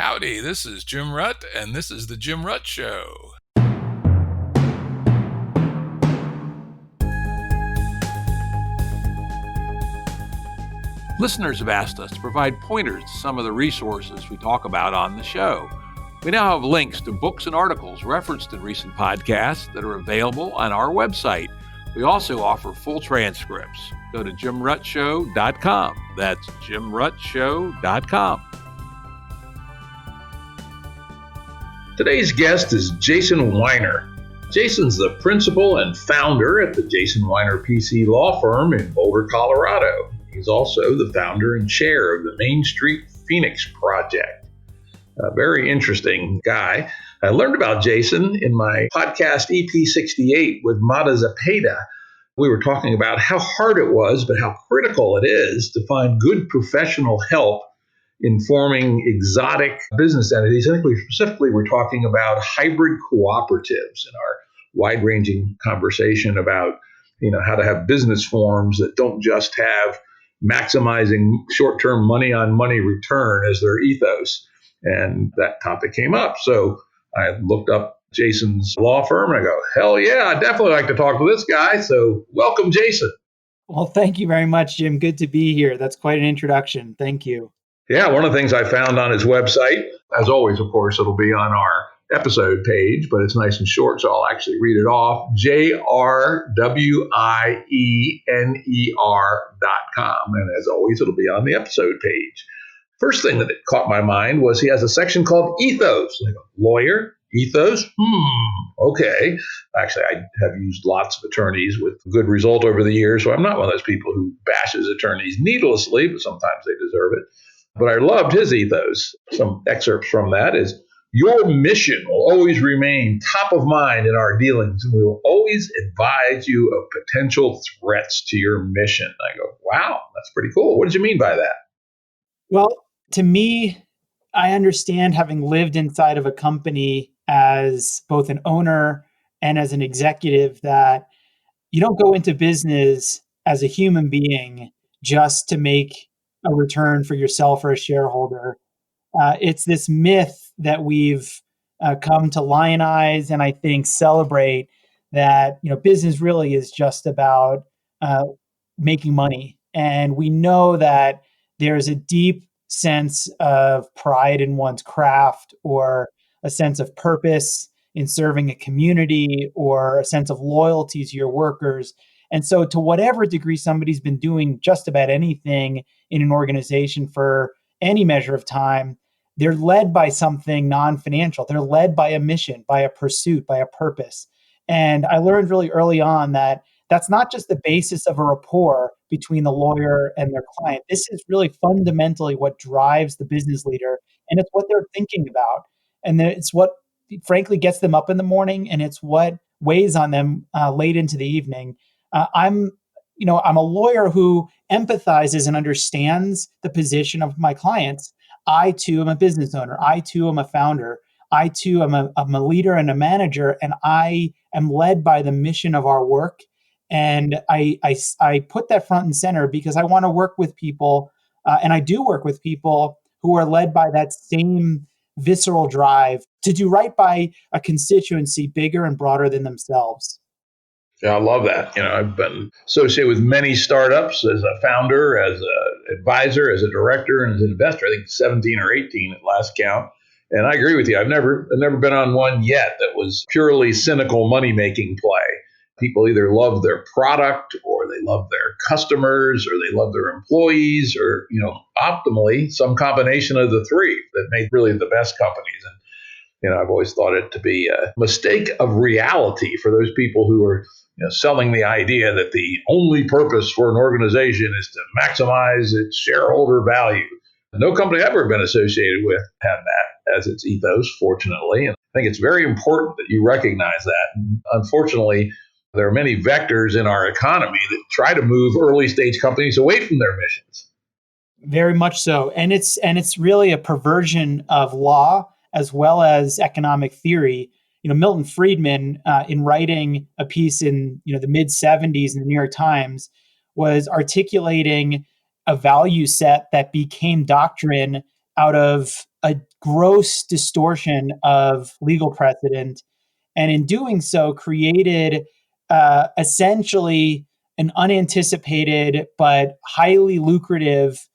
Howdy, this is Jim Rutt, and this is The Jim Rutt Show. Listeners have asked us to provide pointers to some of the resources we talk about on the show. We now have links to books and articles referenced in recent podcasts that are available on our website. We also offer full transcripts. Go to jimruttshow.com. That's jimruttshow.com. Today's guest is Jason Wiener. Jason's the principal and founder at the Jason Wiener PC law firm in Boulder, Colorado. He's also the founder and chair of the Main Street Phoenix Project. A very interesting guy. I learned about Jason in my podcast EP68 with Mata Zepeda. We were talking about how hard it was, but how critical it is to find good professional help in forming exotic business entities. I think we specifically were talking about hybrid cooperatives in our wide-ranging conversation about, how to have business forms that don't just have maximizing short-term money-on-money return as their ethos. And that topic came up. So I looked up Jason's law firm and I go, hell yeah, I'd definitely like to talk to this guy. So welcome, Jason. Well, thank you very much, Jim. Good to be here. That's quite an introduction. Thank you. Yeah, one of the things I found on his website, as always, of course, it'll be on our episode page, but it's nice and short, so I'll actually read it off. JRWIENER.com. And as always, it'll be on the episode page. First thing that caught my mind was he has a section called Ethos. Like a lawyer, ethos? Okay. Actually, I have used lots of attorneys with good result over the years, so I'm not one of those people who bashes attorneys needlessly, but sometimes they deserve it. But I loved his ethos. Some excerpts from that is, your mission will always remain top of mind in our dealings, and we will always advise you of potential threats to your mission. I go, wow, that's pretty cool. What did you mean by that? Well, to me, I understand, having lived inside of a company as both an owner and as an executive, that you don't go into business as a human being just to make a return for yourself or a shareholder. It's this myth that we've come to lionize and I think celebrate, that business really is just about making money. And we know that there's a deep sense of pride in one's craft, or a sense of purpose in serving a community, or a sense of loyalty to your workers. And so to whatever degree somebody's been doing just about anything in an organization for any measure of time, they're led by something non-financial. They're led by a mission, by a pursuit, by a purpose. And I learned really early on that that's not just the basis of a rapport between the lawyer and their client. This is really fundamentally what drives the business leader, and it's what they're thinking about. And it's what, frankly, gets them up in the morning, and it's what weighs on them late into the evening. I'm a lawyer who empathizes and understands the position of my clients. I too am a business owner. I too am a founder. I too am a leader and a manager, and I am led by the mission of our work. And I put that front and center because I want to work with people, and I do work with people who are led by that same visceral drive to do right by a constituency bigger and broader than themselves. Yeah, I love that. I've been associated with many startups as a founder, as an advisor, as a director, and as an investor. I think 17 or 18 at last count. And I agree with you. I've never been on one yet that was purely cynical money-making play. People either love their product, or they love their customers, or they love their employees, or, optimally, some combination of the three that make really the best companies. And, I've always thought it to be a mistake of reality for those people who are selling the idea that the only purpose for an organization is to maximize its shareholder value. No company I've ever been associated with had that as its ethos, fortunately. And I think it's very important that you recognize that. And unfortunately, there are many vectors in our economy that try to move early stage companies away from their missions. Very much so. And it's really a perversion of law as well as economic theory. Milton Friedman, in writing a piece in the mid 70s in the New York Times, was articulating a value set that became doctrine out of a gross distortion of legal precedent, and in doing so created essentially an unanticipated but highly lucrative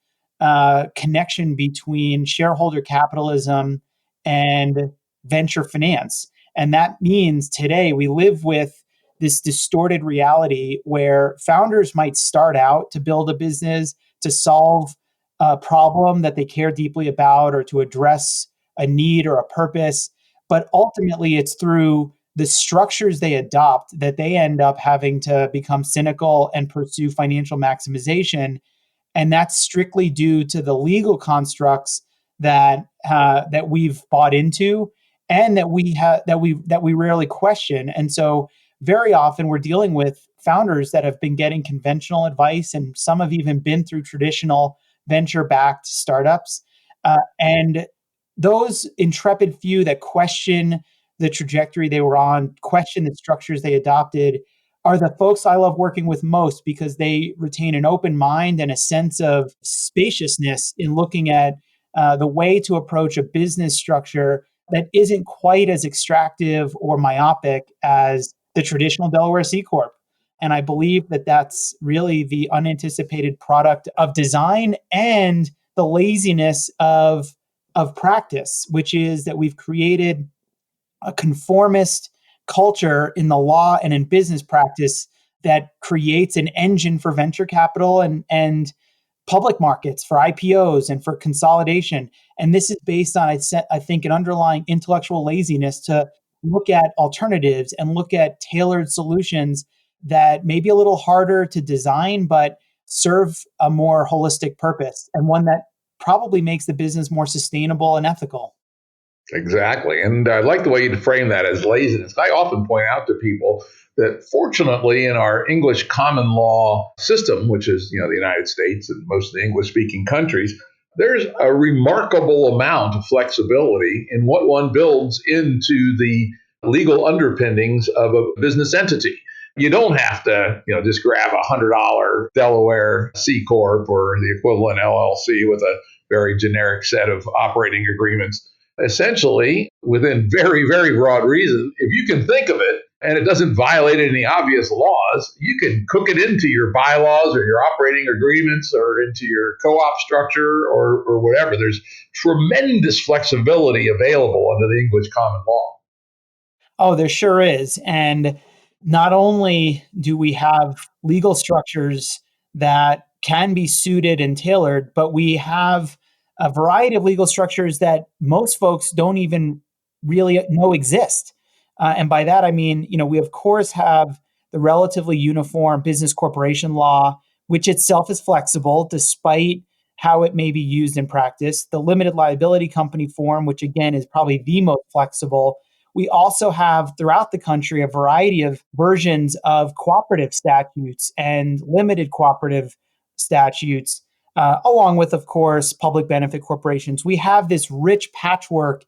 connection between shareholder capitalism and venture finance. And that means today we live with this distorted reality where founders might start out to build a business to solve a problem that they care deeply about or to address a need or a purpose. But ultimately, it's through the structures they adopt that they end up having to become cynical and pursue financial maximization, and that's strictly due to the legal constructs that we've bought into and that we rarely question. And so, very often, we're dealing with founders that have been getting conventional advice, and some have even been through traditional venture-backed startups. And those intrepid few that question the trajectory they were on, question the structures they adopted, are the folks I love working with most because they retain an open mind and a sense of spaciousness in looking at the way to approach a business structure that isn't quite as extractive or myopic as the traditional Delaware C Corp. And I believe that that's really the unanticipated product of design and the laziness of practice, which is that we've created a conformist culture in the law and in business practice that creates an engine for venture capital and public markets for IPOs and for consolidation. And this is based on, I think, an underlying intellectual laziness to look at alternatives and look at tailored solutions that may be a little harder to design, but serve a more holistic purpose and one that probably makes the business more sustainable and ethical. Exactly. And I like the way you frame that as laziness. I often point out to people that fortunately in our English common law system, which is, the United States and most of the English speaking countries, there's a remarkable amount of flexibility in what one builds into the legal underpinnings of a business entity. You don't have to, just grab a $100 Delaware C Corp or the equivalent LLC with a very generic set of operating agreements. Essentially, within very, very broad reason, if you can think of it and it doesn't violate any obvious laws, you can cook it into your bylaws or your operating agreements or into your co-op structure or whatever. There's tremendous flexibility available under the English common law. Oh, there sure is. And not only do we have legal structures that can be suited and tailored, but we have a variety of legal structures that most folks don't even really know exist. And by that, I mean, we of course have the relatively uniform business corporation law, which itself is flexible despite how it may be used in practice. The limited liability company form, which again is probably the most flexible. We also have throughout the country a variety of versions of cooperative statutes and limited cooperative statutes, along with, of course, public benefit corporations. We have this rich patchwork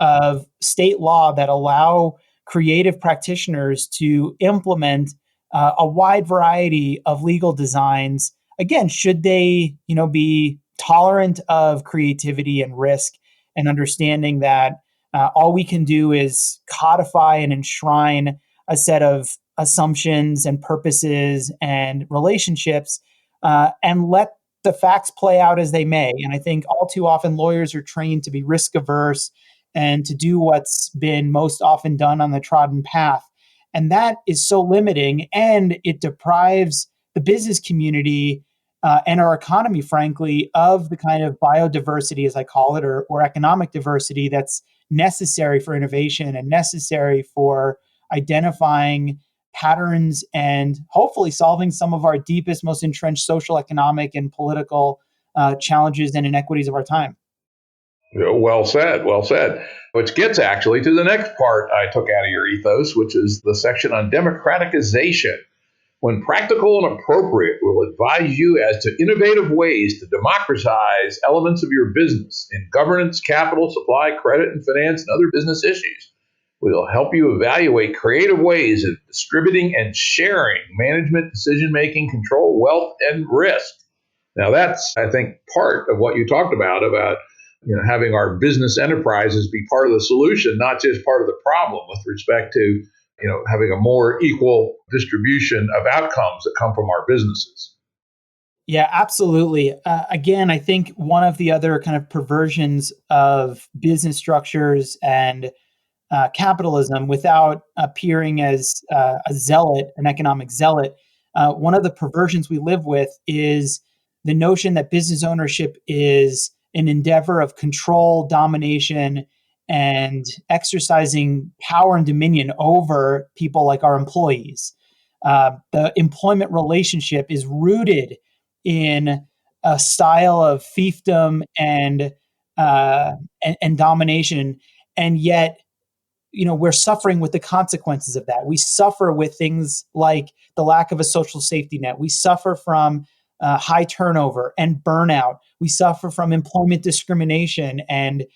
of state law that allow creative practitioners to implement a wide variety of legal designs. Again, should they, be tolerant of creativity and risk and understanding that all we can do is codify and enshrine a set of assumptions and purposes and relationships and let the facts play out as they may. And I think all too often lawyers are trained to be risk averse and to do what's been most often done on the trodden path. And that is so limiting, and it deprives the business community and our economy, frankly, of the kind of biodiversity, as I call it, or economic diversity that's necessary for innovation and necessary for identifying patterns and hopefully solving some of our deepest, most entrenched social, economic, and political challenges and inequities of our time. Well said, well said. Which gets actually to the next part I took out of your ethos, which is the section on democraticization. When practical and appropriate, we'll advise you as to innovative ways to democratize elements of your business in governance, capital, supply, credit, and finance, and other business issues. We'll help you evaluate creative ways of distributing and sharing management, decision-making, control, wealth, and risk. Now, that's, I think, part of what you talked about having our business enterprises be part of the solution, not just part of the problem with respect to, having a more equal distribution of outcomes that come from our businesses. Yeah, absolutely. Again, I think one of the other kind of perversions of business structures and capitalism, without appearing as a zealot, an economic zealot, one of the perversions we live with is the notion that business ownership is an endeavor of control, domination, and exercising power and dominion over people like our employees. The employment relationship is rooted in a style of fiefdom and domination, and yet we're suffering with the consequences of that. We suffer with things like the lack of a social safety net. We suffer from high turnover and burnout. We suffer from employment discrimination and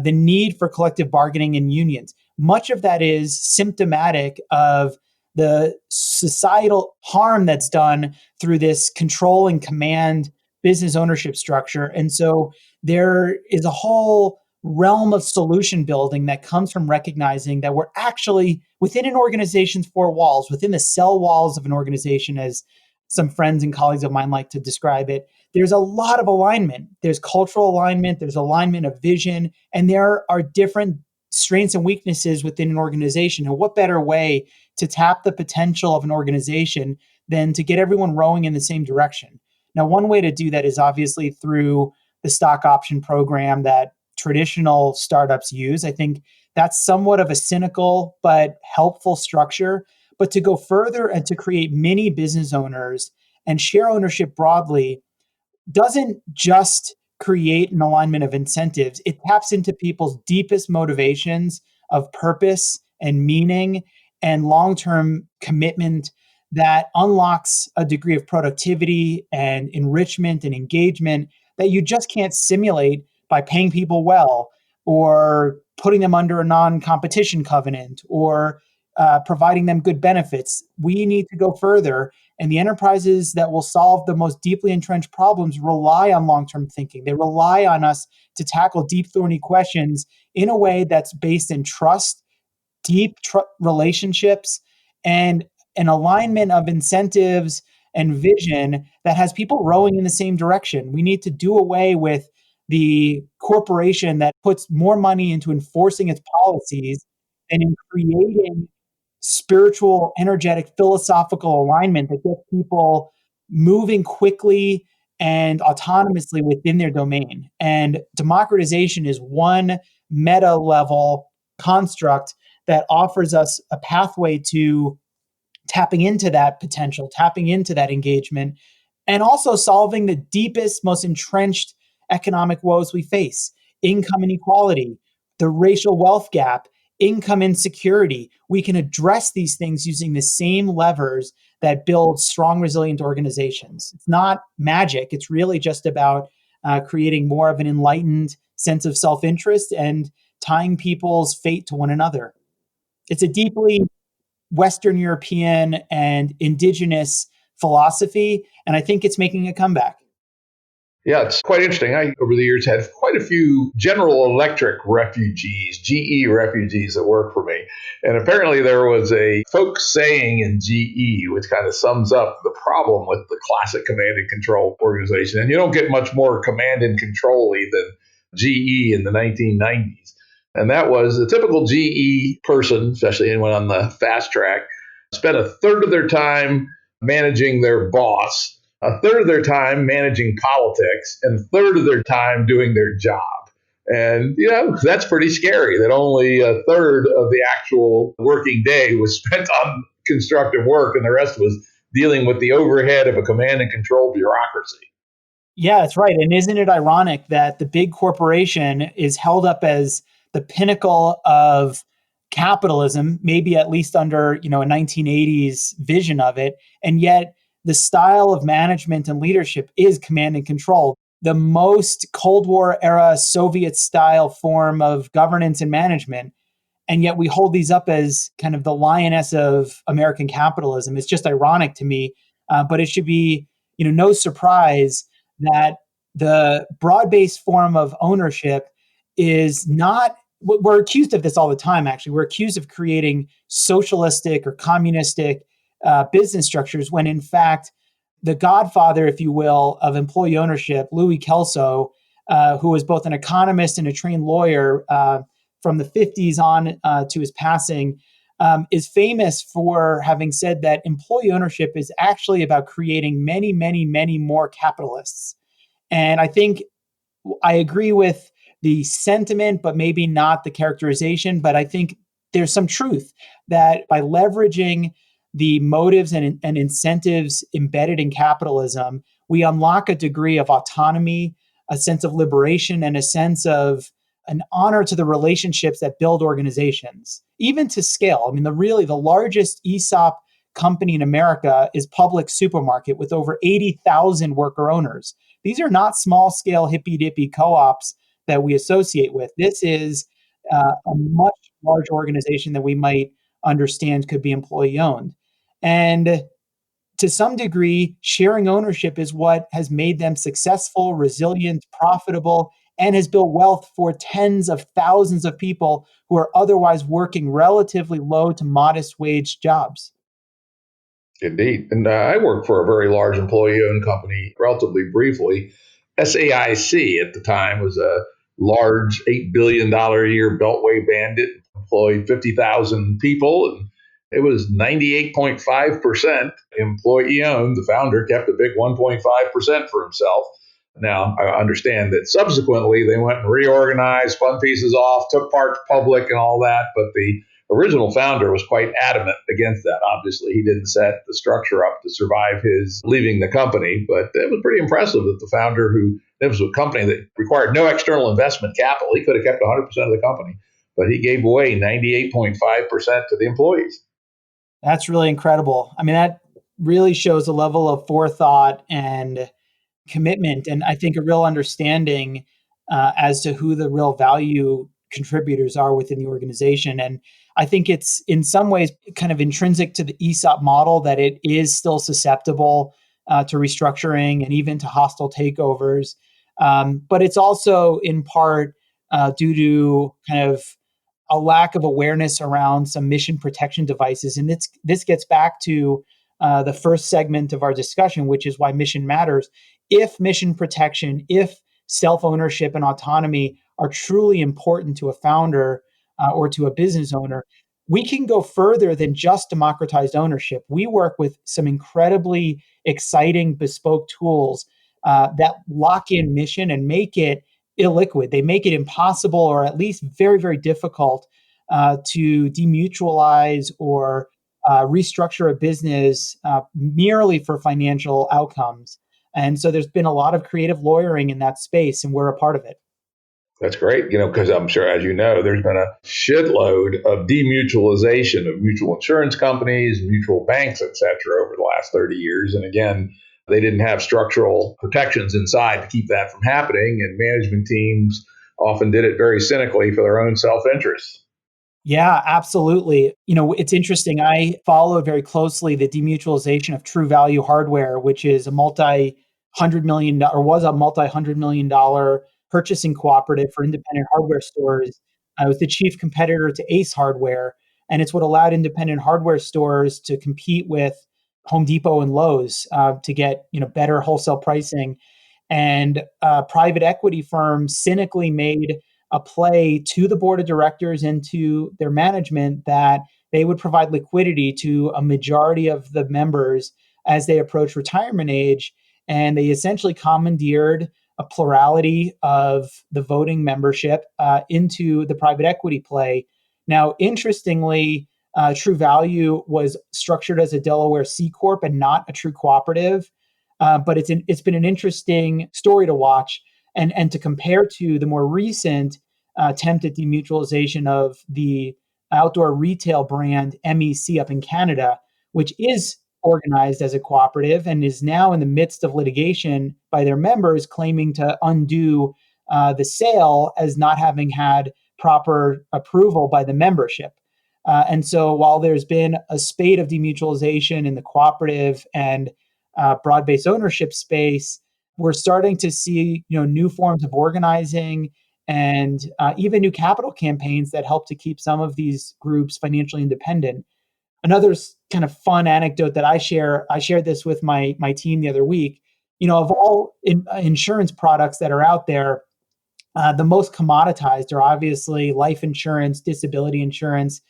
the need for collective bargaining and unions. Much of that is symptomatic of the societal harm that's done through this control and command business ownership structure. And so there is a whole realm of solution building that comes from recognizing that we're actually within an organization's four walls, within the cell walls of an organization, as some friends and colleagues of mine like to describe it. There's a lot of alignment. There's cultural alignment, there's alignment of vision, and there are different strengths and weaknesses within an organization. And what better way to tap the potential of an organization than to get everyone rowing in the same direction? Now, one way to do that is obviously through the stock option program that traditional startups use. I think that's somewhat of a cynical but helpful structure. But to go further and to create many business owners and share ownership broadly doesn't just create an alignment of incentives. It taps into people's deepest motivations of purpose and meaning and long-term commitment that unlocks a degree of productivity and enrichment and engagement that you just can't simulate by paying people well or putting them under a non-competition covenant or providing them good benefits. We need to go further. And the enterprises that will solve the most deeply entrenched problems rely on long-term thinking. They rely on us to tackle deep, thorny questions in a way that's based in trust, deep relationships, and an alignment of incentives and vision that has people rowing in the same direction. We need to do away with the corporation that puts more money into enforcing its policies than in creating spiritual, energetic, philosophical alignment that gets people moving quickly and autonomously within their domain. And democratization is one meta level construct that offers us a pathway to tapping into that potential, tapping into that engagement, and also solving the deepest, most entrenched economic woes we face: income inequality, the racial wealth gap, income insecurity. We can address these things using the same levers that build strong, resilient organizations. It's not magic. It's really just about creating more of an enlightened sense of self-interest and tying people's fate to one another. It's a deeply Western European and indigenous philosophy, and I think it's making a comeback. Yeah, it's quite interesting. I, over the years, had quite a few General Electric refugees, GE refugees that work for me. And apparently there was a folk saying in GE, which kind of sums up the problem with the classic command and control organization. And you don't get much more command and control-y than GE in the 1990s. And that was the typical GE person, especially anyone on the fast track, spent a third of their time managing their boss, a third of their time managing politics, and a third of their time doing their job. And, that's pretty scary that only a third of the actual working day was spent on constructive work and the rest was dealing with the overhead of a command and control bureaucracy. Yeah, that's right. And isn't it ironic that the big corporation is held up as the pinnacle of capitalism, maybe at least under, a 1980s vision of it, and yet the style of management and leadership is command and control. The most Cold War era Soviet style form of governance and management. And yet we hold these up as kind of the lioness of American capitalism. It's just ironic to me, but it should be, no surprise that the broad-based form of ownership is not, we're accused of this all the time, actually. We're accused of creating socialistic or communistic business structures when, in fact, the godfather, if you will, of employee ownership, Louis Kelso, who was both an economist and a trained lawyer from the 50s on to his passing, is famous for having said that employee ownership is actually about creating many, many, many more capitalists. And I think I agree with the sentiment, but maybe not the characterization. But I think there's some truth that by leveraging the motives and incentives embedded in capitalism, we unlock a degree of autonomy, a sense of liberation, and a sense of an honor to the relationships that build organizations, even to scale. I mean, the largest ESOP company in America is Public Supermarket with over 80,000 worker owners. These are not small scale hippy dippy co-ops that we associate with. This is a much larger organization that we might understand could be employee owned. And to some degree, sharing ownership is what has made them successful, resilient, profitable, and has built wealth for tens of thousands of people who are otherwise working relatively low to modest wage jobs. Indeed. And I worked for a very large employee-owned company relatively briefly. SAIC at the time was a large $8 billion a year beltway bandit, employed 50,000 people, and it was 98.5% employee-owned. The founder kept a big 1.5% for himself. Now, I understand that subsequently they went and reorganized, spun pieces off, took parts public and all that, but the original founder was quite adamant against that. Obviously, he didn't set the structure up to survive his leaving the company, but it was pretty impressive that the founder, who it was a company that required no external investment capital, he could have kept 100% of the company, but he gave away 98.5% to the employees. That's really incredible. I mean, that really shows a level of forethought and commitment, and I think a real understanding as to who the real value contributors are within the organization. And I think it's in some ways kind of intrinsic to the ESOP model that it is still susceptible to restructuring and even to hostile takeovers. But it's also in part due to kind of a lack of awareness around some mission protection devices. And this gets back to the first segment of our discussion, which is why mission matters. If mission protection, if self-ownership and autonomy are truly important to a founder or to a business owner, we can go further than just democratized ownership. We work with some incredibly exciting bespoke tools that lock in mission and make it illiquid. They make it impossible, or at least very, very difficult to demutualize or restructure a business merely for financial outcomes. And so there's been a lot of creative lawyering in that space, and we're a part of it. That's great, because I'm sure, as you know, there's been a shitload of demutualization of mutual insurance companies, mutual banks, et cetera, over the last 30 years. And again, they didn't have structural protections inside to keep that from happening. And management teams often did it very cynically for their own self-interest. Yeah, absolutely. It's interesting. I follow very closely the demutualization of True Value Hardware, which is a multi-hundred million dollar, or was a multi-hundred million dollar purchasing cooperative for independent hardware stores. I was the chief competitor to Ace Hardware, and it's what allowed independent hardware stores to compete with Home Depot and Lowe's to get better wholesale pricing. And private equity firms cynically made a play to the board of directors and to their management that they would provide liquidity to a majority of the members as they approach retirement age. And they essentially commandeered a plurality of the voting membership into the private equity play. Now, interestingly, True Value was structured as a Delaware C Corp and not a true cooperative. But it's been an interesting story to watch and to compare to the more recent attempt at demutualization of the outdoor retail brand MEC up in Canada, which is organized as a cooperative and is now in the midst of litigation by their members claiming to undo the sale as not having had proper approval by the membership. And so while there's been a spate of demutualization in the cooperative and broad-based ownership space, we're starting to see new forms of organizing and even new capital campaigns that help to keep some of these groups financially independent. Another kind of fun anecdote that I shared this with my team the other week. Of all insurance products that are out there, the most commoditized are obviously life insurance, disability insurance.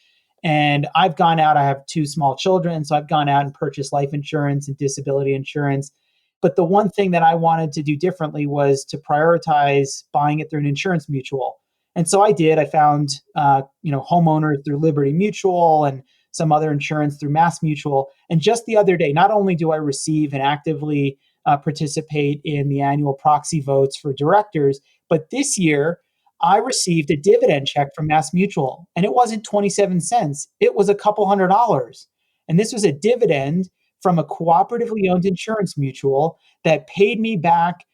And I've gone out, I have two small children, so I've gone out and purchased life insurance and disability insurance. But the one thing that I wanted to do differently was to prioritize buying it through an insurance mutual. And so I did. I found, homeowners through Liberty Mutual and some other insurance through Mass Mutual. And just the other day, not only do I receive and actively participate in the annual proxy votes for directors, but this year, I received a dividend check from Mass Mutual, and it wasn't 27 cents. It was a couple $100. And this was a dividend from a cooperatively owned insurance mutual that paid me back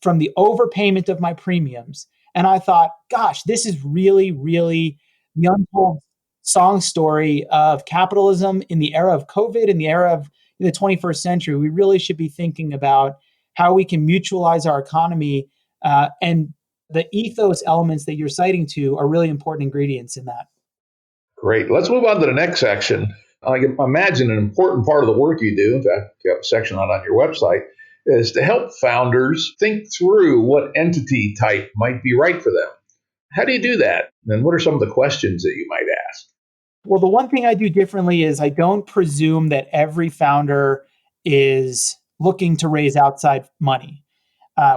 from the overpayment of my premiums. And I thought, gosh, this is really, really the untold song story of capitalism in the era of COVID, in the era of the 21st century. We really should be thinking about how we can mutualize our economy, and the ethos elements that you're citing to are really important ingredients in that. Great. Let's move on to the next section. I can imagine an important part of the work you do, in fact, you have a section on your website, is to help founders think through what entity type might be right for them. How do you do that? And what are some of the questions that you might ask? Well, the one thing I do differently is I don't presume that every founder is looking to raise outside money.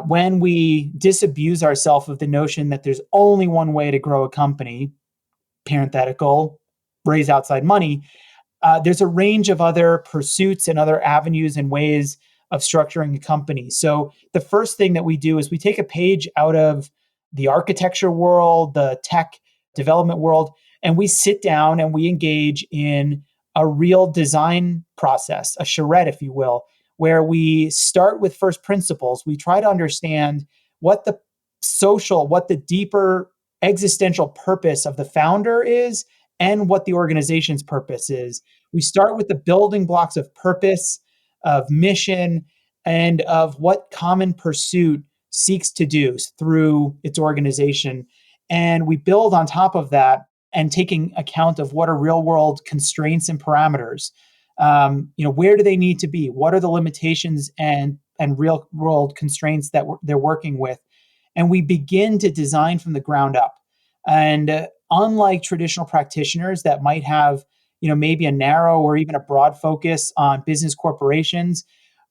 When we disabuse ourselves of the notion that there's only one way to grow a company, parenthetical, raise outside money, there's a range of other pursuits and other avenues and ways of structuring a company. So the first thing that we do is we take a page out of the architecture world, the tech development world, and we sit down and we engage in a real design process, a charrette, if you will, where we start with first principles. We try to understand what the deeper existential purpose of the founder is and what the organization's purpose is. We start with the building blocks of purpose, of mission, and of what common pursuit seeks to do through its organization. And we build on top of that and taking account of what are real world constraints and parameters. Where do they need to be? What are the limitations and real world constraints that they're working with? And we begin to design from the ground up. And unlike traditional practitioners that might have, maybe a narrow or even a broad focus on business corporations,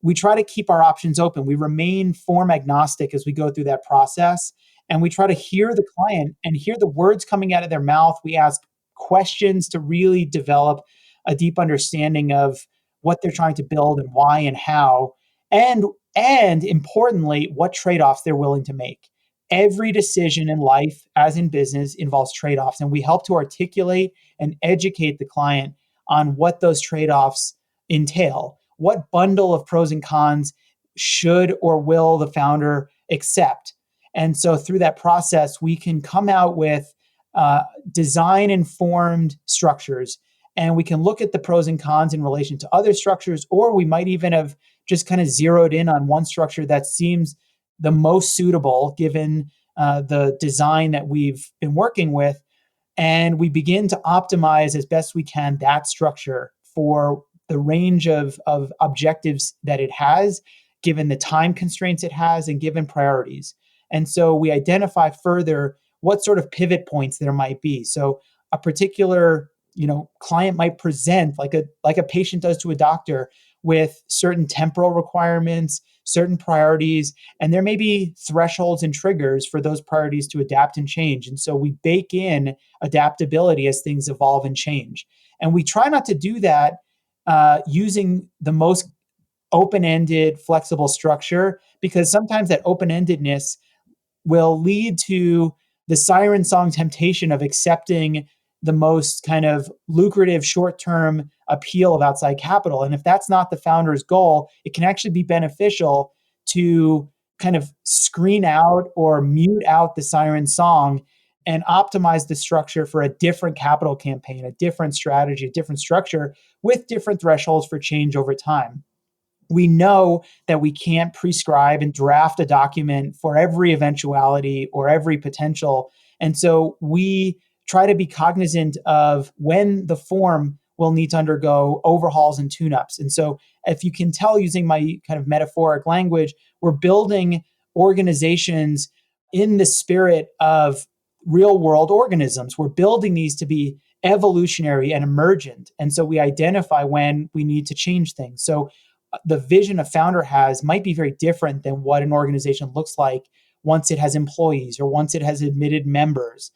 we try to keep our options open. We remain form agnostic as we go through that process. And we try to hear the client and hear the words coming out of their mouth. We ask questions to really develop a deep understanding of what they're trying to build and why and how, and importantly, what trade-offs they're willing to make. Every decision in life, as in business, involves trade-offs, and we help to articulate and educate the client on what those trade-offs entail. What bundle of pros and cons should or will the founder accept? And so through that process, we can come out with design-informed structures, and we can look at the pros and cons in relation to other structures, or we might even have just kind of zeroed in on one structure that seems the most suitable given the design that we've been working with. And we begin to optimize as best we can that structure for the range of objectives that it has, given the time constraints it has, and given priorities. And so we identify further what sort of pivot points there might be. So a particular client might present like a patient does to a doctor with certain temporal requirements, certain priorities, and there may be thresholds and triggers for those priorities to adapt and change. And so we bake in adaptability as things evolve and change. And we try not to do that using the most open-ended, flexible structure, because sometimes that open-endedness will lead to the siren song temptation of accepting the most kind of lucrative short-term appeal of outside capital. And if that's not the founder's goal, it can actually be beneficial to kind of screen out or mute out the siren song and optimize the structure for a different capital campaign, a different strategy, a different structure with different thresholds for change over time. we know that we can't prescribe and draft a document for every eventuality or every potential. And so we try to be cognizant of when the form will need to undergo overhauls and tune-ups. And so if you can tell using my kind of metaphoric language, we're building organizations in the spirit of real world organisms. We're building these to be evolutionary and emergent. And so we identify when we need to change things. So the vision a founder has might be very different than what an organization looks like once it has employees, or once it has admitted members,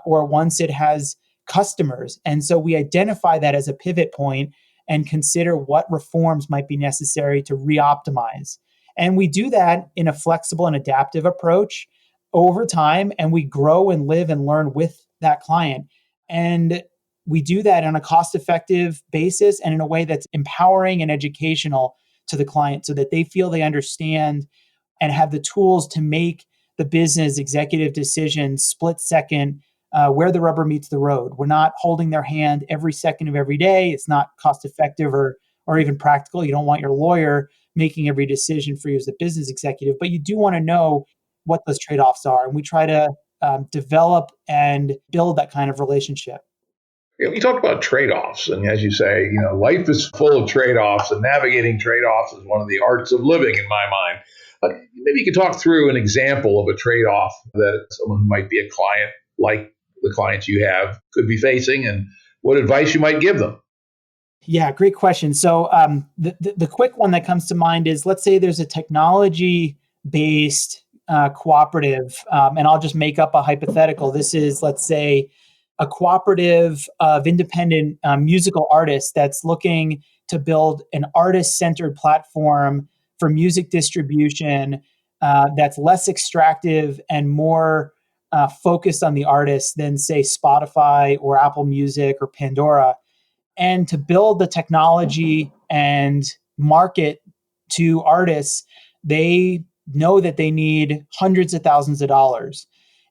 or once it has customers. And so we identify that as a pivot point and consider what reforms might be necessary to re-optimize. And we do that in a flexible and adaptive approach over time, and we grow and live and learn with that client. And we do that on a cost-effective basis and in a way that's empowering and educational to the client, so that they feel they understand and have the tools to make the business executive decisions split second, where the rubber meets the road. We're not holding their hand every second of every day. It's not cost effective or even practical. You don't want your lawyer making every decision for you as a business executive, but you do want to know what those trade-offs are. And we try to develop and build that kind of relationship. You talked about trade-offs, and as you say, life is full of trade-offs, and navigating trade-offs is one of the arts of living, in my mind. But maybe you could talk through an example of a trade-off that someone who might be a client, like the clients you have, could be facing, and what advice you might give them. Yeah, great question. So the quick one that comes to mind is, let's say there's a technology-based cooperative, and I'll just make up a hypothetical. This is, let's say, a cooperative of independent musical artists that's looking to build an artist-centered platform for music distribution that's less extractive and more focused on the artist than, say, Spotify or Apple Music or Pandora. And to build the technology and market to artists, they know that they need hundreds of thousands of dollars.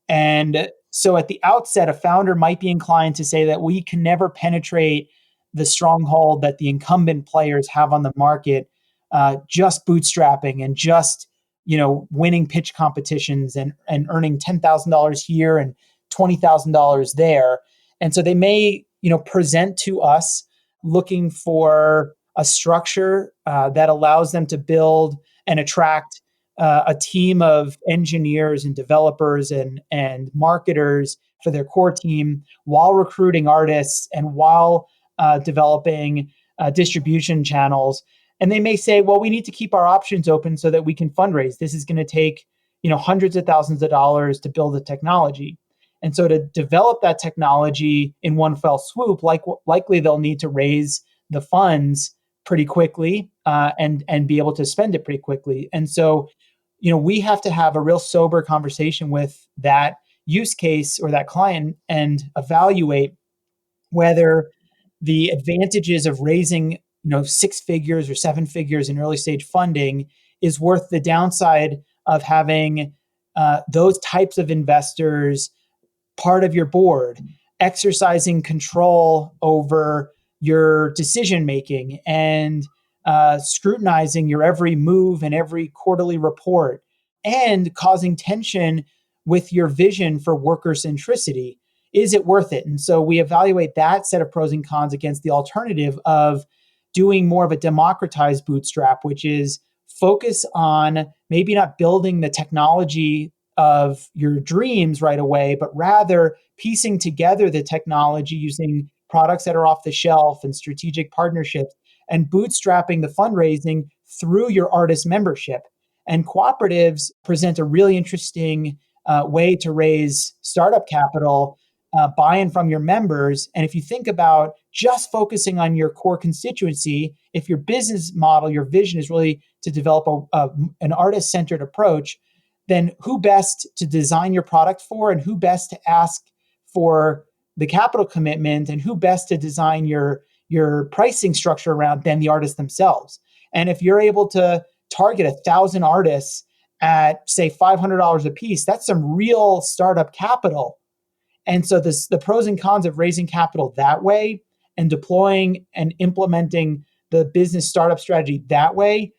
And so at the outset, a founder might be inclined to say that we can never penetrate the stronghold that the incumbent players have on the market, just bootstrapping and just winning pitch competitions and earning $10,000 here and $20,000 there. And so they may present to us looking for a structure that allows them to build and attract a team of engineers and developers and marketers for their core team, while recruiting artists and while developing distribution channels. And they may say, well, we need to keep our options open so that we can fundraise. This is going to take hundreds of thousands of dollars to build the technology. And so to develop that technology in one fell swoop, likely they'll need to raise the funds pretty quickly and be able to spend it pretty quickly. And so, we have to have a real sober conversation with that use case or that client and evaluate whether the advantages of raising, 6 figures or 7 figures in early stage funding is worth the downside of having those types of investors part of your board, exercising control over your decision making and scrutinizing your every move and every quarterly report, and causing tension with your vision for worker centricity. Is it worth it? And so we evaluate that set of pros and cons against the alternative of doing more of a democratized bootstrap, which is focus on maybe not building the technology of your dreams right away, but rather piecing together the technology using products that are off the shelf and strategic partnerships, and bootstrapping the fundraising through your artist membership. And cooperatives present a really interesting way to raise startup capital, buy-in from your members. And if you think about just focusing on your core constituency, if your business model, your vision is really to develop an artist-centered approach, then who best to design your product for, and who best to ask for the capital commitment, and who best to design your pricing structure around than the artists themselves. And if you're able to target 1,000 artists at, say, $500 a piece, that's some real startup capital. And so the pros and cons of raising capital that way and deploying and implementing the business startup strategy that way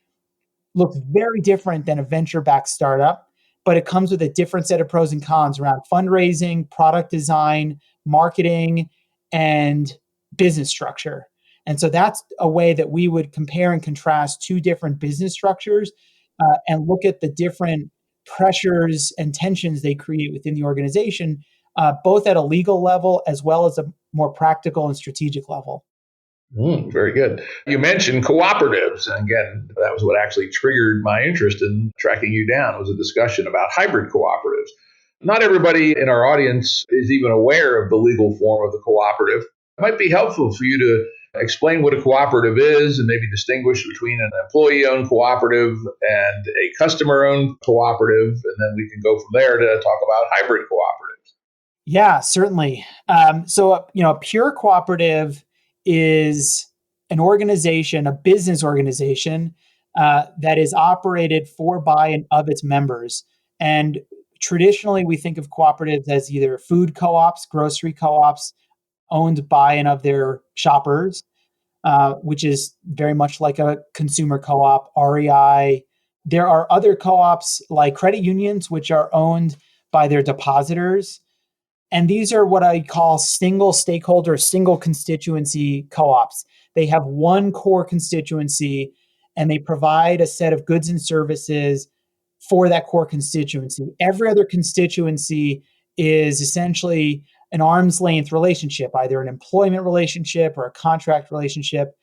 looks very different than a venture-backed startup, but it comes with a different set of pros and cons around fundraising, product design, marketing, and business structure. And so that's a way that we would compare and contrast two different business structures and look at the different pressures and tensions they create within the organization, both at a legal level as well as a more practical and strategic level. Very good. You mentioned cooperatives. And again, that was what actually triggered my interest in tracking you down, was a discussion about hybrid cooperatives. Not everybody in our audience is even aware of the legal form of the cooperative. It might be helpful for you to explain what a cooperative is and maybe distinguish between an employee-owned cooperative and a customer-owned cooperative. And then we can go from there to talk about hybrid cooperatives. Yeah, certainly. A pure cooperative is an organization, a business organization that is operated for, by, and of its members. And traditionally, we think of cooperatives as either food co-ops, grocery co-ops, owned by and of their shoppers, which is very much like a consumer co-op, REI. There are other co-ops like credit unions, which are owned by their depositors. And these are what I call single stakeholder, single constituency co-ops. They have one core constituency and they provide a set of goods and services for that core constituency. Every other constituency is essentially an arm's length relationship, either an employment relationship or a contract relationship.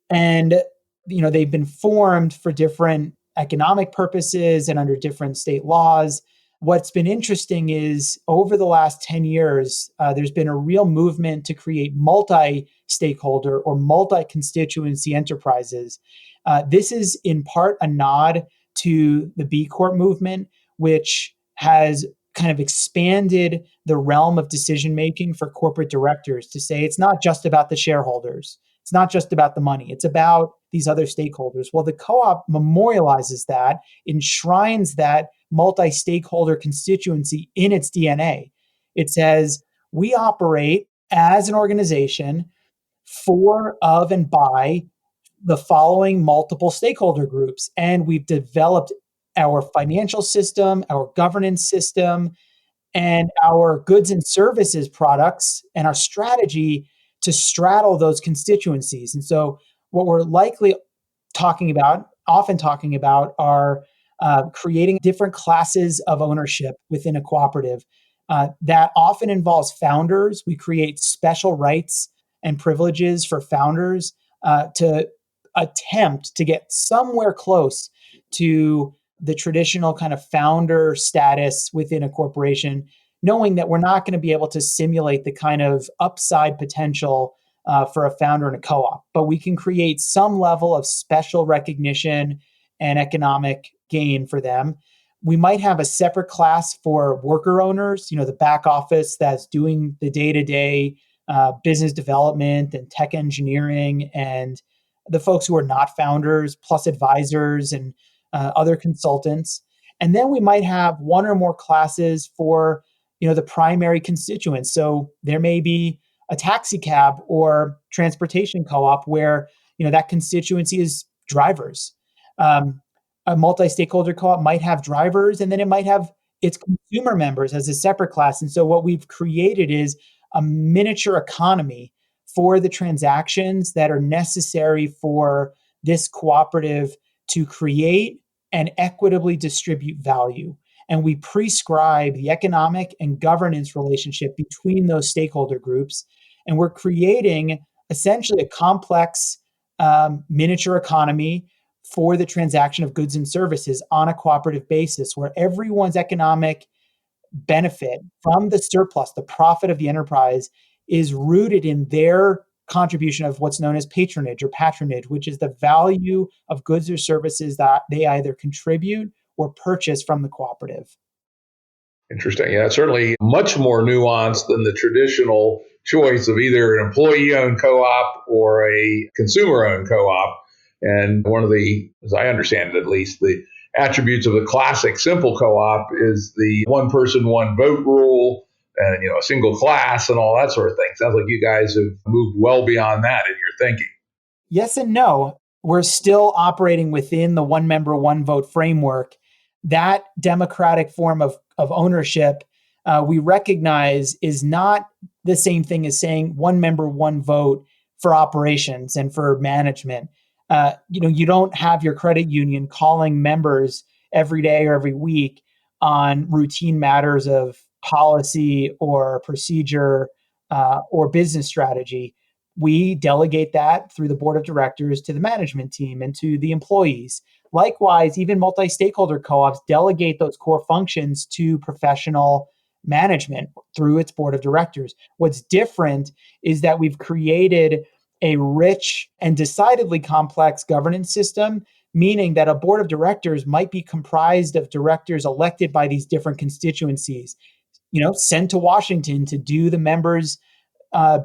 And they've been formed for different economic purposes and under different state laws. What's been interesting is over the last 10 years, there's been a real movement to create multi-stakeholder or multi-constituency enterprises. This is in part a nod to the B Corp movement, which has kind of expanded the realm of decision-making for corporate directors to say it's not just about the shareholders. It's not just about the money. It's about these other stakeholders. Well, the co-op memorializes that, enshrines that multi-stakeholder constituency in its DNA. It says, we operate as an organization for, of, and by the following multiple stakeholder groups. And we've developed our financial system, our governance system, and our goods and services products and our strategy to straddle those constituencies. And so what we're likely often talking about, are creating different classes of ownership within a cooperative. That often involves founders. We create special rights and privileges for founders to attempt to get somewhere close to the traditional kind of founder status within a corporation, knowing that we're not going to be able to simulate the kind of upside potential for a founder in a co-op, but we can create some level of special recognition and economic gain for them. We might have a separate class for worker owners, the back office that's doing the day-to-day business development and tech engineering, and the folks who are not founders, plus advisors and other consultants. And then we might have one or more classes for, the primary constituents. So there may be a taxi cab or transportation co-op where, that constituency is drivers. A multi-stakeholder co-op might have drivers, and then it might have its consumer members as a separate class. And so what we've created is a miniature economy for the transactions that are necessary for this cooperative to create and equitably distribute value. And we prescribe the economic and governance relationship between those stakeholder groups. And we're creating essentially a complex miniature economy for the transaction of goods and services on a cooperative basis, where everyone's economic benefit from the surplus, the profit of the enterprise, is rooted in their contribution of what's known as patronage, which is the value of goods or services that they either contribute or purchase from the cooperative. Interesting. Yeah, certainly much more nuanced than the traditional choice of either an employee-owned co-op or a consumer-owned co-op. And one of the, as I understand it at least, the attributes of the classic simple co-op is the one person, one vote rule, and a single class and all that sort of thing. Sounds like you guys have moved well beyond that in your thinking. Yes and no. We're still operating within the one member, one vote framework. That democratic form of ownership, we recognize, is not the same thing as saying one member, one vote for operations and for management. You don't have your credit union calling members every day or every week on routine matters of policy or procedure or business strategy. We delegate that through the board of directors to the management team and to the employees. Likewise, even multi-stakeholder co-ops delegate those core functions to professional management through its board of directors. What's different is that we've created a rich and decidedly complex governance system, meaning that a board of directors might be comprised of directors elected by these different constituencies, sent to Washington to do the members'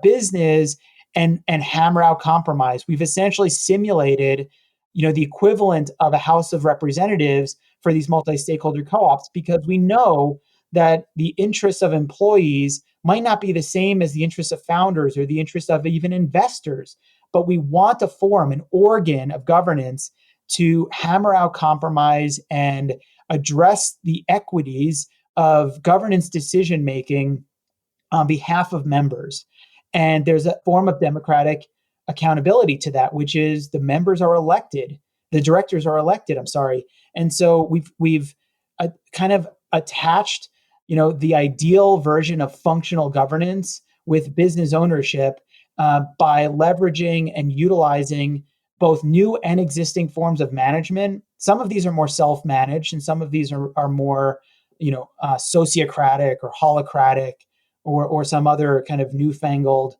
business and hammer out compromise. We've essentially simulated, the equivalent of a House of Representatives for these multi-stakeholder co-ops, because we know that the interests of employees might not be the same as the interests of founders or the interests of even investors. But we want a forum, an organ of governance to hammer out compromise and address the equities of governance decision making on behalf of members. And there's a form of democratic accountability to that, which is the members are elected, the directors are elected. I'm sorry, and so we've kind of attached, the ideal version of functional governance with business ownership by leveraging and utilizing both new and existing forms of management. Some of these are more self-managed, and some of these are more, sociocratic or holocratic, or some other kind of newfangled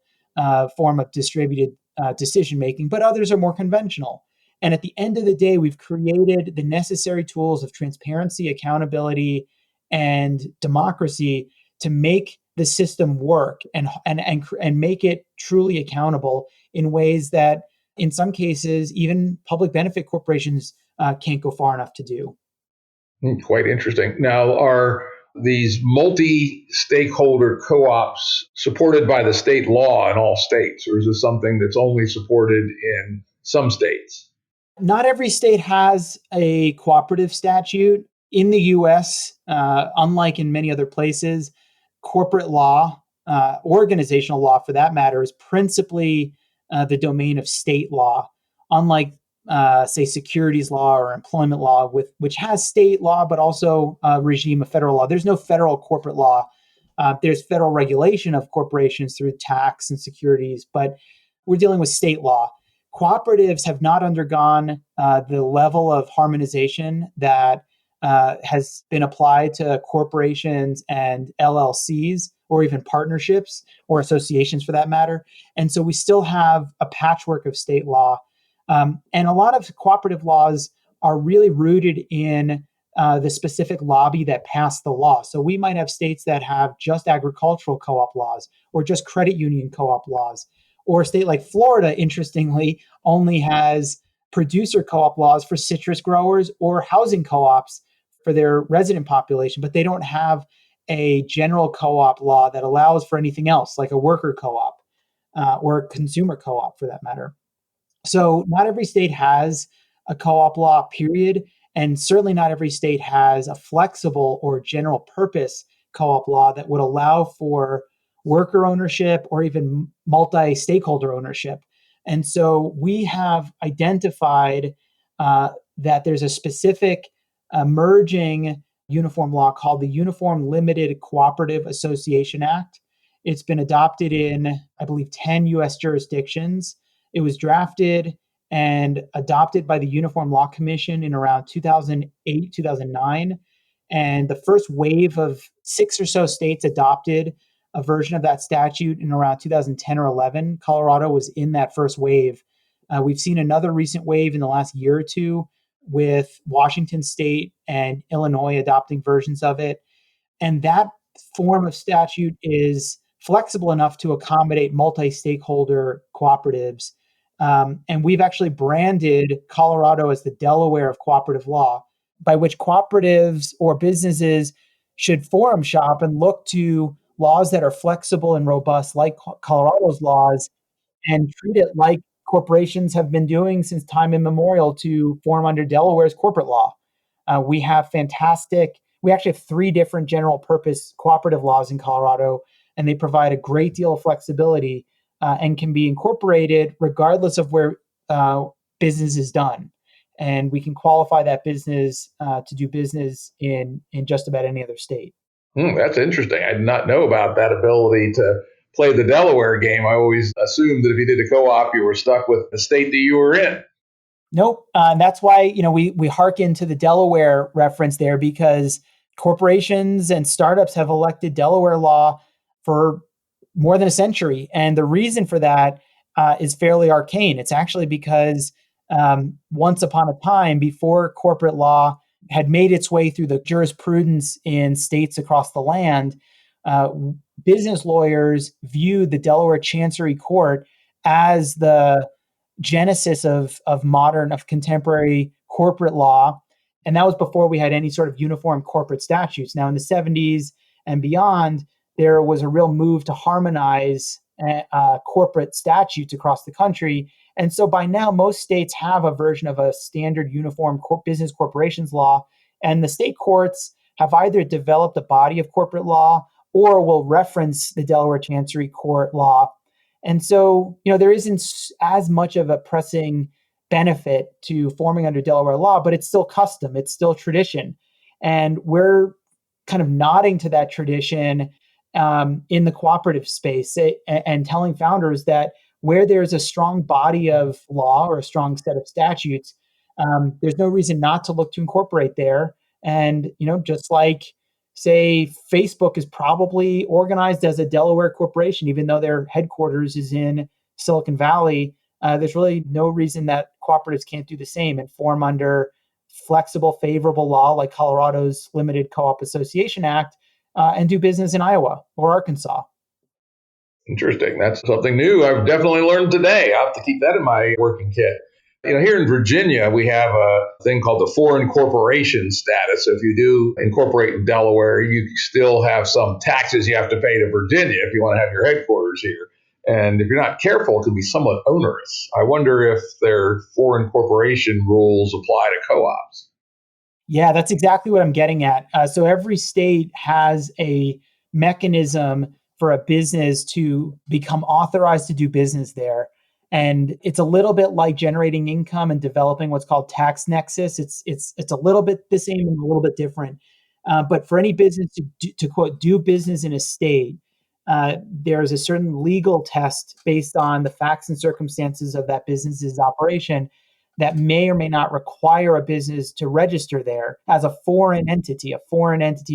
form of distributed decision making, but others are more conventional. And at the end of the day, we've created the necessary tools of transparency, accountability, and democracy to make the system work and make it truly accountable in ways that, in some cases, even public benefit corporations can't go far enough to do. Quite interesting. Now, are these multi-stakeholder co-ops supported by the state law in all states, or is this something that's only supported in some states? Not every state has a cooperative statute. In the US, unlike in many other places, corporate law, organizational law for that matter, is principally the domain of state law, unlike, say, securities law or employment law, which has state law, but also a regime of federal law. There's no federal corporate law. There's federal regulation of corporations through tax and securities, but we're dealing with state law. Cooperatives have not undergone the level of harmonization that has been applied to corporations and LLCs, or even partnerships or associations for that matter. And so we still have a patchwork of state law. And a lot of cooperative laws are really rooted in the specific lobby that passed the law. So we might have states that have just agricultural co-op laws, or just credit union co-op laws, or a state like Florida, interestingly, only has producer co-op laws for citrus growers or housing co-ops for their resident population, but they don't have a general co-op law that allows for anything else, like a worker co-op or a consumer co-op for that matter. So not every state has a co-op law, period. And certainly not every state has a flexible or general purpose co-op law that would allow for worker ownership or even multi-stakeholder ownership. And so we have identified that there's a specific emerging uniform law called the Uniform Limited Cooperative Association Act. It's been adopted in, I believe, 10 US jurisdictions. It was drafted and adopted by the Uniform Law Commission in around 2008, 2009. And the first wave of 6 or so states adopted a version of that statute in around 2010 or 11. Colorado was in that first wave. We've seen another recent wave in the last year or two, with Washington State and Illinois adopting versions of it. And that form of statute is flexible enough to accommodate multi-stakeholder cooperatives. And we've actually branded Colorado as the Delaware of cooperative law, by which cooperatives or businesses should forum shop and look to laws that are flexible and robust, like Colorado's laws, and treat it like corporations have been doing since time immemorial to form under Delaware's corporate law. We actually have 3 different general purpose cooperative laws in Colorado, and they provide a great deal of flexibility and can be incorporated regardless of where business is done. And we can qualify that business to do business in just about any other state. That's interesting. I did not know about that ability to play the Delaware game. I always assumed that if you did a co-op, you were stuck with the state that you were in. Nope. And that's why, we hearken to the Delaware reference there, because corporations and startups have elected Delaware law for more than a century. And the reason for that is fairly arcane. It's actually because once upon a time, before corporate law had made its way through the jurisprudence in states across the land, business lawyers viewed the Delaware Chancery Court as the genesis of contemporary corporate law. And that was before we had any sort of uniform corporate statutes. Now, in the 70s and beyond, there was a real move to harmonize corporate statutes across the country. And so by now, most states have a version of a standard uniform business corporations law. And the state courts have either developed a body of corporate law or will reference the Delaware Chancery Court law. And so, there isn't as much of a pressing benefit to forming under Delaware law, but it's still custom, it's still tradition. And we're kind of nodding to that tradition in the cooperative space and telling founders that where there's a strong body of law or a strong set of statutes, there's no reason not to look to incorporate there. And, just like, say, Facebook is probably organized as a Delaware corporation, even though their headquarters is in Silicon Valley, there's really no reason that cooperatives can't do the same and form under flexible, favorable law like Colorado's Limited Co-op Association Act and do business in Iowa or Arkansas. Interesting. That's something new I've definitely learned today. I'll have to keep that in my working kit. Here in Virginia, we have a thing called the foreign corporation status. So if you do incorporate in Delaware, you still have some taxes you have to pay to Virginia if you want to have your headquarters here. And if you're not careful, it can be somewhat onerous. I wonder if their foreign corporation rules apply to co-ops. Yeah, that's exactly what I'm getting at. So every state has a mechanism for a business to become authorized to do business there. And it's a little bit like generating income and developing what's called tax nexus. It's a little bit the same and a little bit different. But for any business to quote, do business in a state, there's a certain legal test based on the facts and circumstances of that business's operation that may or may not require a business to register there as a foreign entity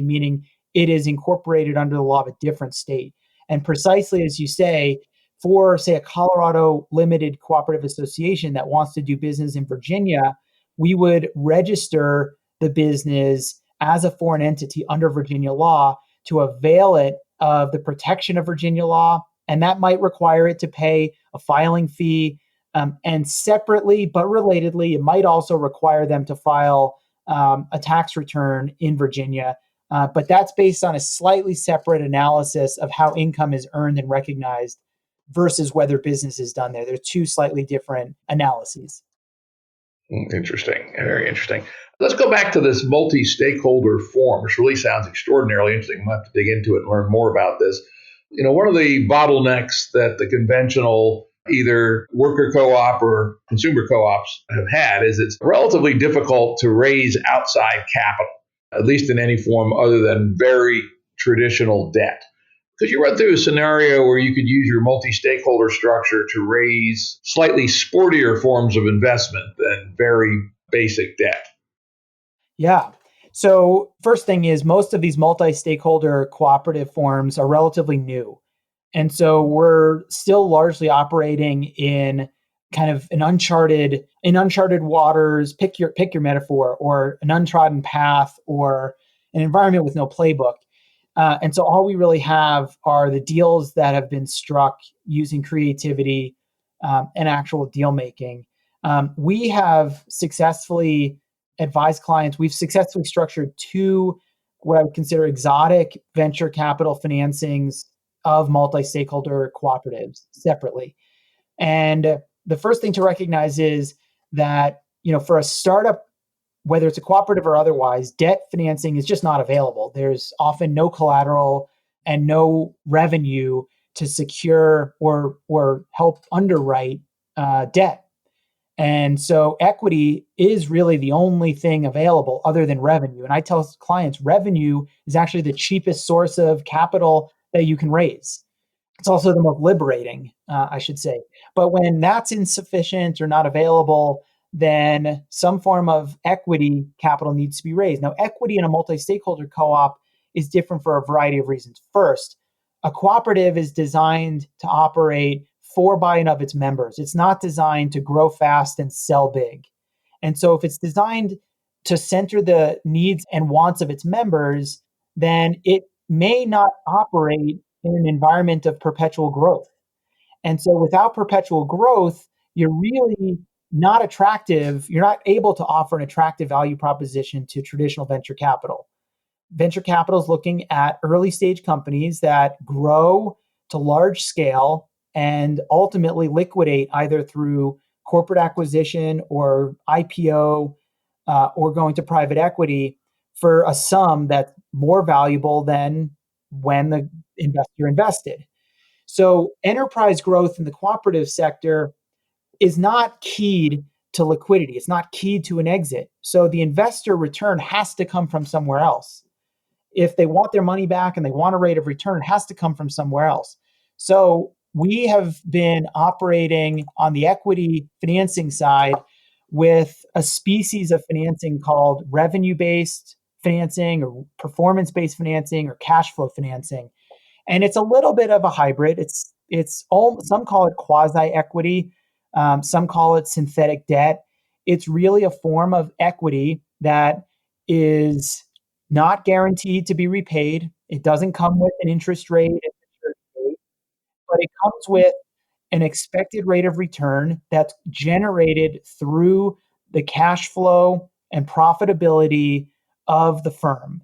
meaning it is incorporated under the law of a different state. And precisely as you say, for, say, a Colorado Limited Cooperative Association that wants to do business in Virginia, we would register the business as a foreign entity under Virginia law to avail it of the protection of Virginia law. And that might require it to pay a filing fee. And separately, but relatedly, it might also require them to file a tax return in Virginia. But that's based on a slightly separate analysis of how income is earned and recognized versus whether business is done there. They're 2 slightly different analyses. Interesting. Very interesting. Let's go back to this multi-stakeholder form, which really sounds extraordinarily interesting. We'll have to dig into it and learn more about this. One of the bottlenecks that the conventional either worker co-op or consumer co-ops have had is it's relatively difficult to raise outside capital, at least in any form other than very traditional debt. Could you run through a scenario where you could use your multi-stakeholder structure to raise slightly sportier forms of investment than very basic debt? Yeah. So first thing is most of these multi-stakeholder cooperative forms are relatively new. And so we're still largely operating in kind of in uncharted waters, pick your metaphor, or an untrodden path, or an environment with no playbook. And so all we really have are the deals that have been struck using creativity and actual deal making. We have successfully advised clients. We've successfully structured 2 what I would consider exotic venture capital financings of multi-stakeholder cooperatives separately. And the first thing to recognize is that, for a startup, whether it's a cooperative or otherwise, debt financing is just not available. There's often no collateral and no revenue to secure or help underwrite debt. And so equity is really the only thing available other than revenue. And I tell clients revenue is actually the cheapest source of capital that you can raise. It's also the most liberating, I should say. But when that's insufficient or not available, then some form of equity capital needs to be raised. Now, equity in a multi-stakeholder co-op is different for a variety of reasons. First, a cooperative is designed to operate for by and of its members. It's not designed to grow fast and sell big. And so if it's designed to center the needs and wants of its members, then it may not operate in an environment of perpetual growth. And so without perpetual growth, you're really not attractive. You're not able to offer an attractive value proposition to traditional venture capital. Venture capital is looking at early stage companies that grow to large scale and ultimately liquidate either through corporate acquisition or IPO or going to private equity for a sum that's more valuable than when the investor invested. So enterprise growth in the cooperative sector is not keyed to liquidity. It's not keyed to an exit. So the investor return has to come from somewhere else. If they want their money back and they want a rate of return, it has to come from somewhere else. So we have been operating on the equity financing side with a species of financing called revenue-based financing or performance-based financing or cash flow financing. And it's a little bit of a hybrid. Some call it quasi equity, some call it synthetic debt. It's really a form of equity that is not guaranteed to be repaid. It doesn't come with an interest rate, but it comes with an expected rate of return that's generated through the cash flow and profitability of the firm,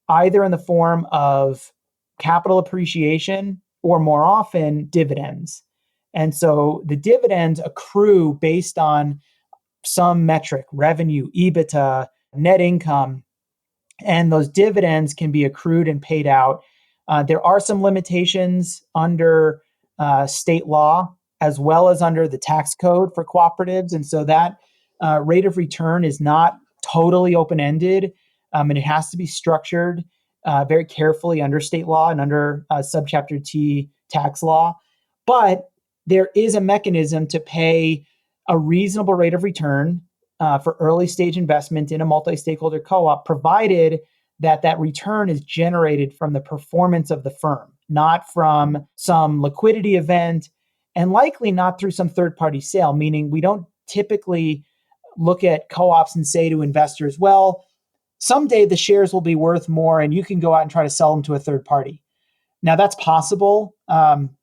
either in the form of capital appreciation or more often dividends. And so the dividends accrue based on some metric, revenue, EBITDA, net income, and those dividends can be accrued and paid out. There are some limitations under state law as well as under the tax code for cooperatives. And so that rate of return is not totally open-ended, and it has to be structured very carefully under state law and under subchapter T tax law. But there is a mechanism to pay a reasonable rate of return for early stage investment in a multi-stakeholder co-op, provided that that return is generated from the performance of the firm, not from some liquidity event, and likely not through some third-party sale, meaning we don't typically look at co-ops and say to investors, well, someday the shares will be worth more and you can go out and try to sell them to a third party. Now, that's possible.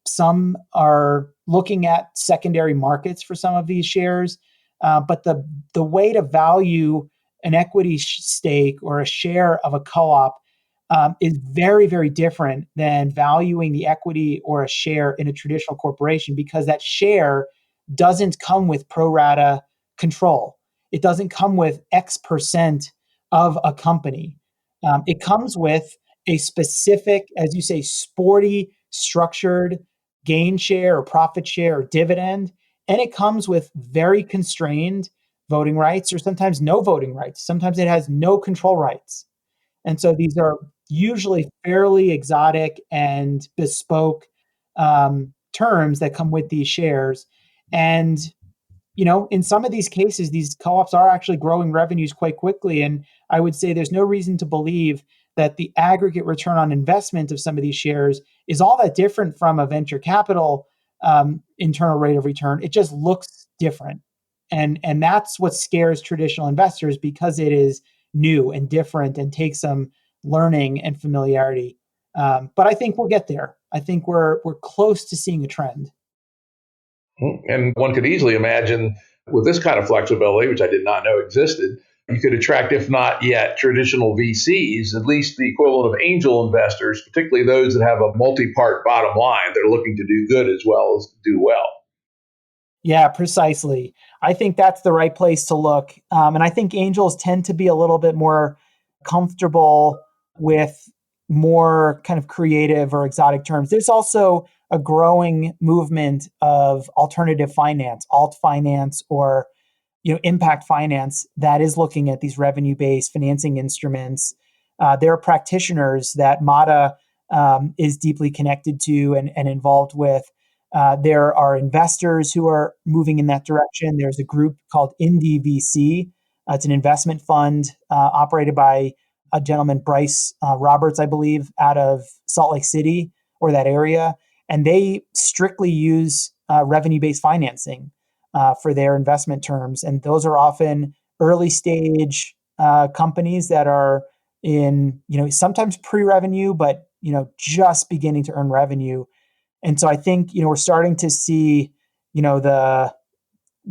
Some are looking at secondary markets for some of these shares, but the way to value an equity stake or a share of a co-op is very, very different than valuing the equity or a share in a traditional corporation, because that share doesn't come with pro rata control. It doesn't come with X% of a company. It comes with a specific, as you say, sporty, structured gain share or profit share or dividend. And it comes with very constrained voting rights or sometimes no voting rights. Sometimes it has no control rights. And so these are usually fairly exotic and bespoke terms that come with these shares. And in some of these cases, these co-ops are actually growing revenues quite quickly. And I would say there's no reason to believe that the aggregate return on investment of some of these shares is all that different from a venture capital internal rate of return. It just looks different. And that's what scares traditional investors, because it is new and different and takes some learning and familiarity. But I think we'll get there. I think we're close to seeing a trend. And one could easily imagine with this kind of flexibility, which I did not know existed, you could attract, if not yet traditional VCs, at least the equivalent of angel investors, particularly those that have a multi-part bottom line. They're looking to do good as well as do well. Yeah, precisely. I think that's the right place to look. And I think angels tend to be a little bit more comfortable with more kind of creative or exotic terms. There's also a growing movement of alternative finance, alt finance, or impact finance that is looking at these revenue-based financing instruments. There are practitioners that Mata is deeply connected to and involved with. There are investors who are moving in that direction. There's a group called Indie VC. It's an investment fund operated by a gentleman, Bryce Roberts, I believe, out of Salt Lake City or that area. And they strictly use revenue-based financing for their investment terms. And those are often early stage companies that are in, sometimes pre-revenue, but, just beginning to earn revenue. And so I think, we're starting to see, the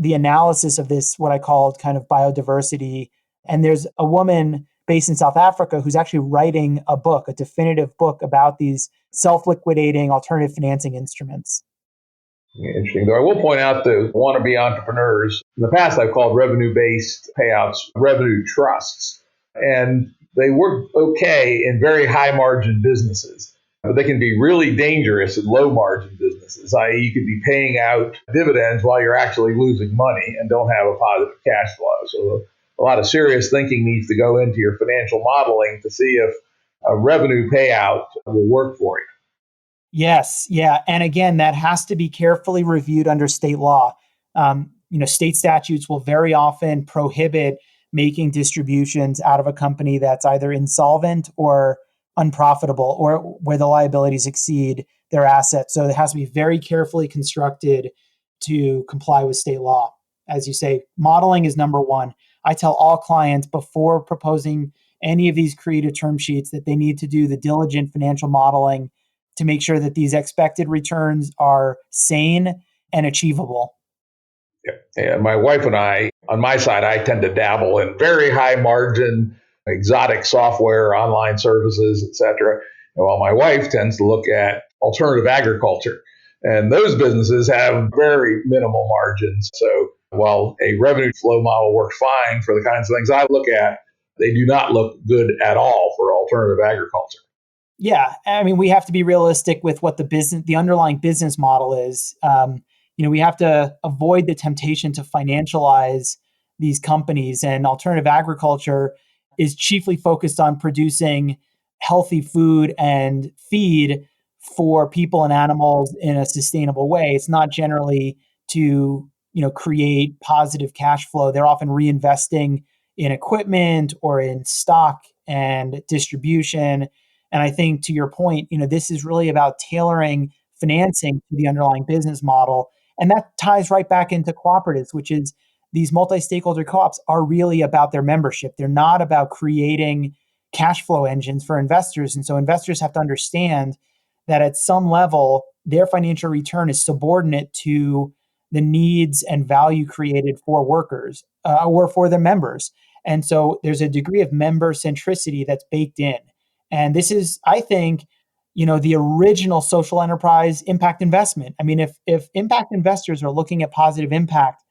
analysis of this, what I called kind of biodiversity. And there's a woman based in South Africa who's actually writing a book, a definitive book about these self-liquidating alternative financing instruments. Interesting. Though I will point out that wannabe entrepreneurs, in the past I've called revenue-based payouts revenue trusts. And they work okay in very high margin businesses. But they can be really dangerous in low margin businesses, i.e. you could be paying out dividends while you're actually losing money and don't have a positive cash flow. So a lot of serious thinking needs to go into your financial modeling to see if a revenue payout will work for you. Yes, yeah, and again, that has to be carefully reviewed under state law. State statutes will very often prohibit making distributions out of a company that's either insolvent or unprofitable, or where the liabilities exceed their assets. So it has to be very carefully constructed to comply with state law. As you say, modeling is number one. I tell all clients before proposing any of these creative term sheets that they need to do the diligent financial modeling to make sure that these expected returns are sane and achievable. Yeah. My wife and I, on my side, I tend to dabble in very high margin, exotic software, online services, et cetera. While my wife tends to look at alternative agriculture. And those businesses have very minimal margins. So while a revenue flow model works fine for the kinds of things I look at, they do not look good at all for alternative agriculture. Yeah, I mean, we have to be realistic with what the underlying business model is. We have to avoid the temptation to financialize these companies, and alternative agriculture is chiefly focused on producing healthy food and feed for people and animals in a sustainable way. It's not generally to, create positive cash flow. They're often reinvesting in equipment or in stock and distribution. And I think, to your point, this is really about tailoring financing to the underlying business model. And that ties right back into cooperatives, which is these multi-stakeholder co-ops are really about their membership. They're not about creating cash flow engines for investors. And so investors have to understand that at some level, their financial return is subordinate to the needs and value created for workers or for their members. And so there's a degree of member centricity that's baked in. And this is, I think, the original social enterprise impact investment. I mean, if impact investors are looking at positive impact,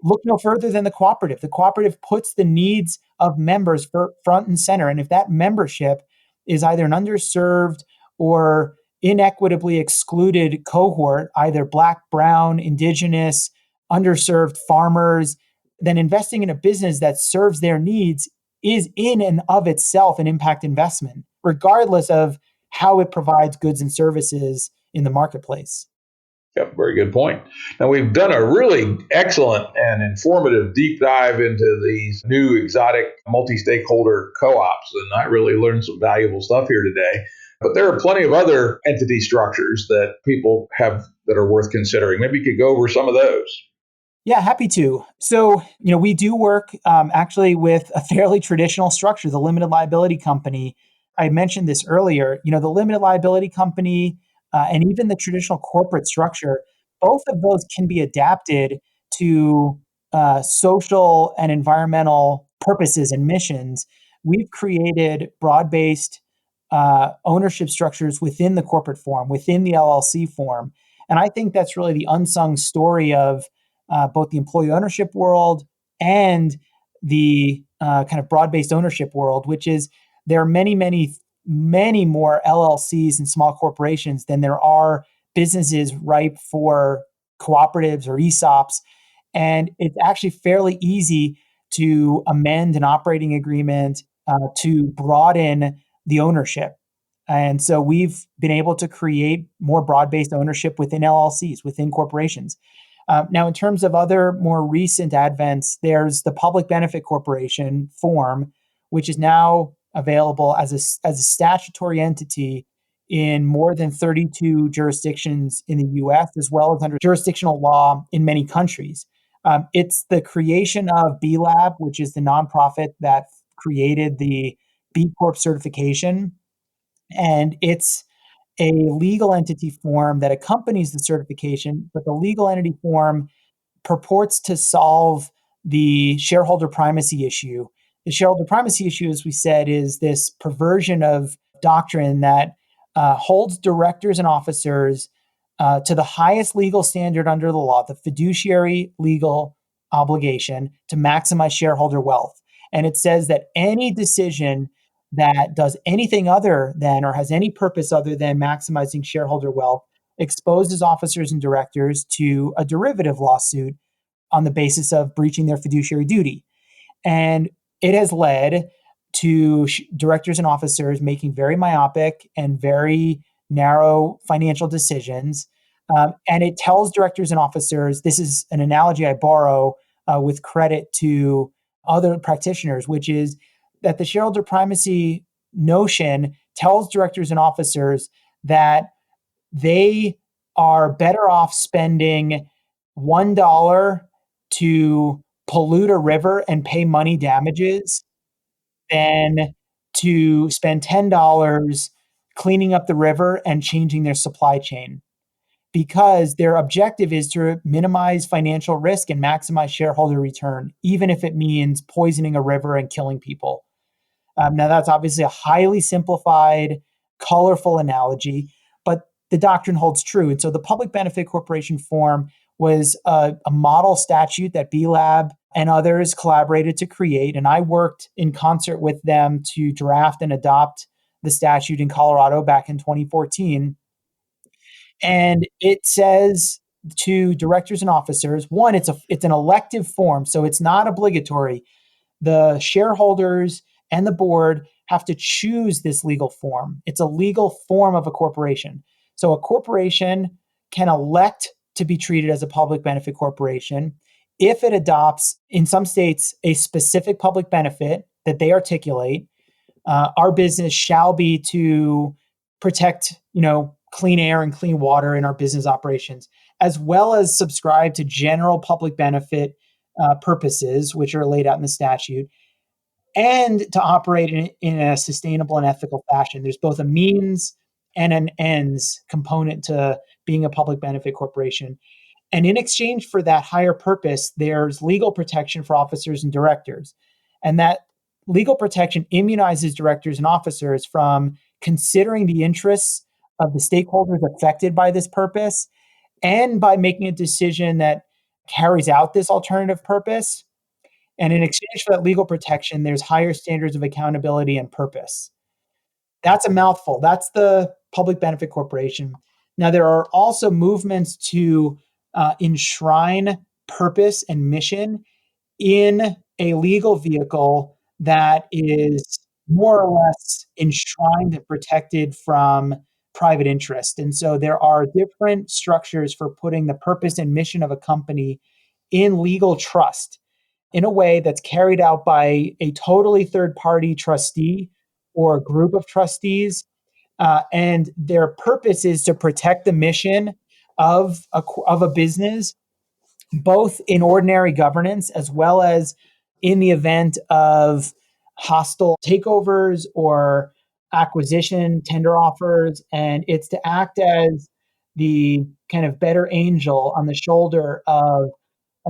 look no further than the cooperative. The cooperative puts the needs of members front and center. And if that membership is either an underserved or inequitably excluded cohort, either Black, Brown, Indigenous, underserved farmers, then investing in a business that serves their needs is in and of itself an impact investment, regardless of how it provides goods and services in the marketplace. Yep, very good point. Now, we've done a really excellent and informative deep dive into these new exotic multi-stakeholder co-ops, and I really learned some valuable stuff here today. But there are plenty of other entity structures that people have that are worth considering. Maybe you could go over some of those. Yeah, happy to. So, we do work actually with a fairly traditional structure, the limited liability company. I mentioned this earlier. The limited liability company and even the traditional corporate structure, both of those can be adapted to social and environmental purposes and missions. We've created broad-based ownership structures within the corporate form, within the LLC form. And I think that's really the unsung story of both the employee ownership world and the kind of broad-based ownership world, which is there are many, many, many more LLCs and small corporations than there are businesses ripe for cooperatives or ESOPs. And it's actually fairly easy to amend an operating agreement to broaden the ownership. And so we've been able to create more broad-based ownership within LLCs, within corporations. Now, in terms of other more recent advents, there's the Public Benefit Corporation form, which is now available as a statutory entity in more than 32 jurisdictions in the US, as well as under jurisdictional law in many countries. It's the creation of B Lab, which is the nonprofit that created the B Corp certification. And it's a legal entity form that accompanies the certification, but the legal entity form purports to solve the shareholder primacy issue. The shareholder primacy issue, as we said, is this perversion of doctrine that holds directors and officers to the highest legal standard under the law, the fiduciary legal obligation to maximize shareholder wealth. And it says that any decision that does anything other than or has any purpose other than maximizing shareholder wealth exposes officers and directors to a derivative lawsuit on the basis of breaching their fiduciary duty. And it has led to directors and officers making very myopic and very narrow financial decisions. And it tells directors and officers, this is an analogy I borrow with credit to other practitioners, which is that the shareholder primacy notion tells directors and officers that they are better off spending $1 to pollute a river and pay money damages than to spend $10 cleaning up the river and changing their supply chain, because their objective is to minimize financial risk and maximize shareholder return, even if it means poisoning a river and killing people. Now, that's obviously a highly simplified, colorful analogy, but the doctrine holds true. And so the Public Benefit Corporation form was a model statute that B Lab and others collaborated to create. And I worked in concert with them to draft and adopt the statute in Colorado back in 2014. And it says to directors and officers, one, it's an elective form, so it's not obligatory. The shareholders and the board have to choose this legal form. It's a legal form of a corporation. So a corporation can elect to be treated as a public benefit corporation if it adopts, in some states, a specific public benefit that they articulate. Our business shall be to protect, clean air and clean water in our business operations, as well as subscribe to general public benefit purposes, which are laid out in the statute, and to operate in a sustainable and ethical fashion. There's both a means and an ends component to being a public benefit corporation. And in exchange for that higher purpose, there's legal protection for officers and directors. And that legal protection immunizes directors and officers from considering the interests of the stakeholders affected by this purpose, and by making a decision that carries out this alternative purpose. And in exchange for that legal protection, there's higher standards of accountability and purpose. That's a mouthful. That's the Public Benefit Corporation. Now, there are also movements to enshrine purpose and mission in a legal vehicle that is more or less enshrined and protected from private interest. And so there are different structures for putting the purpose and mission of a company in legal trust in a way that's carried out by a totally third-party trustee or a group of trustees. And their purpose is to protect the mission of a business, both in ordinary governance as well as in the event of hostile takeovers or acquisition tender offers. And it's to act as the kind of better angel on the shoulder of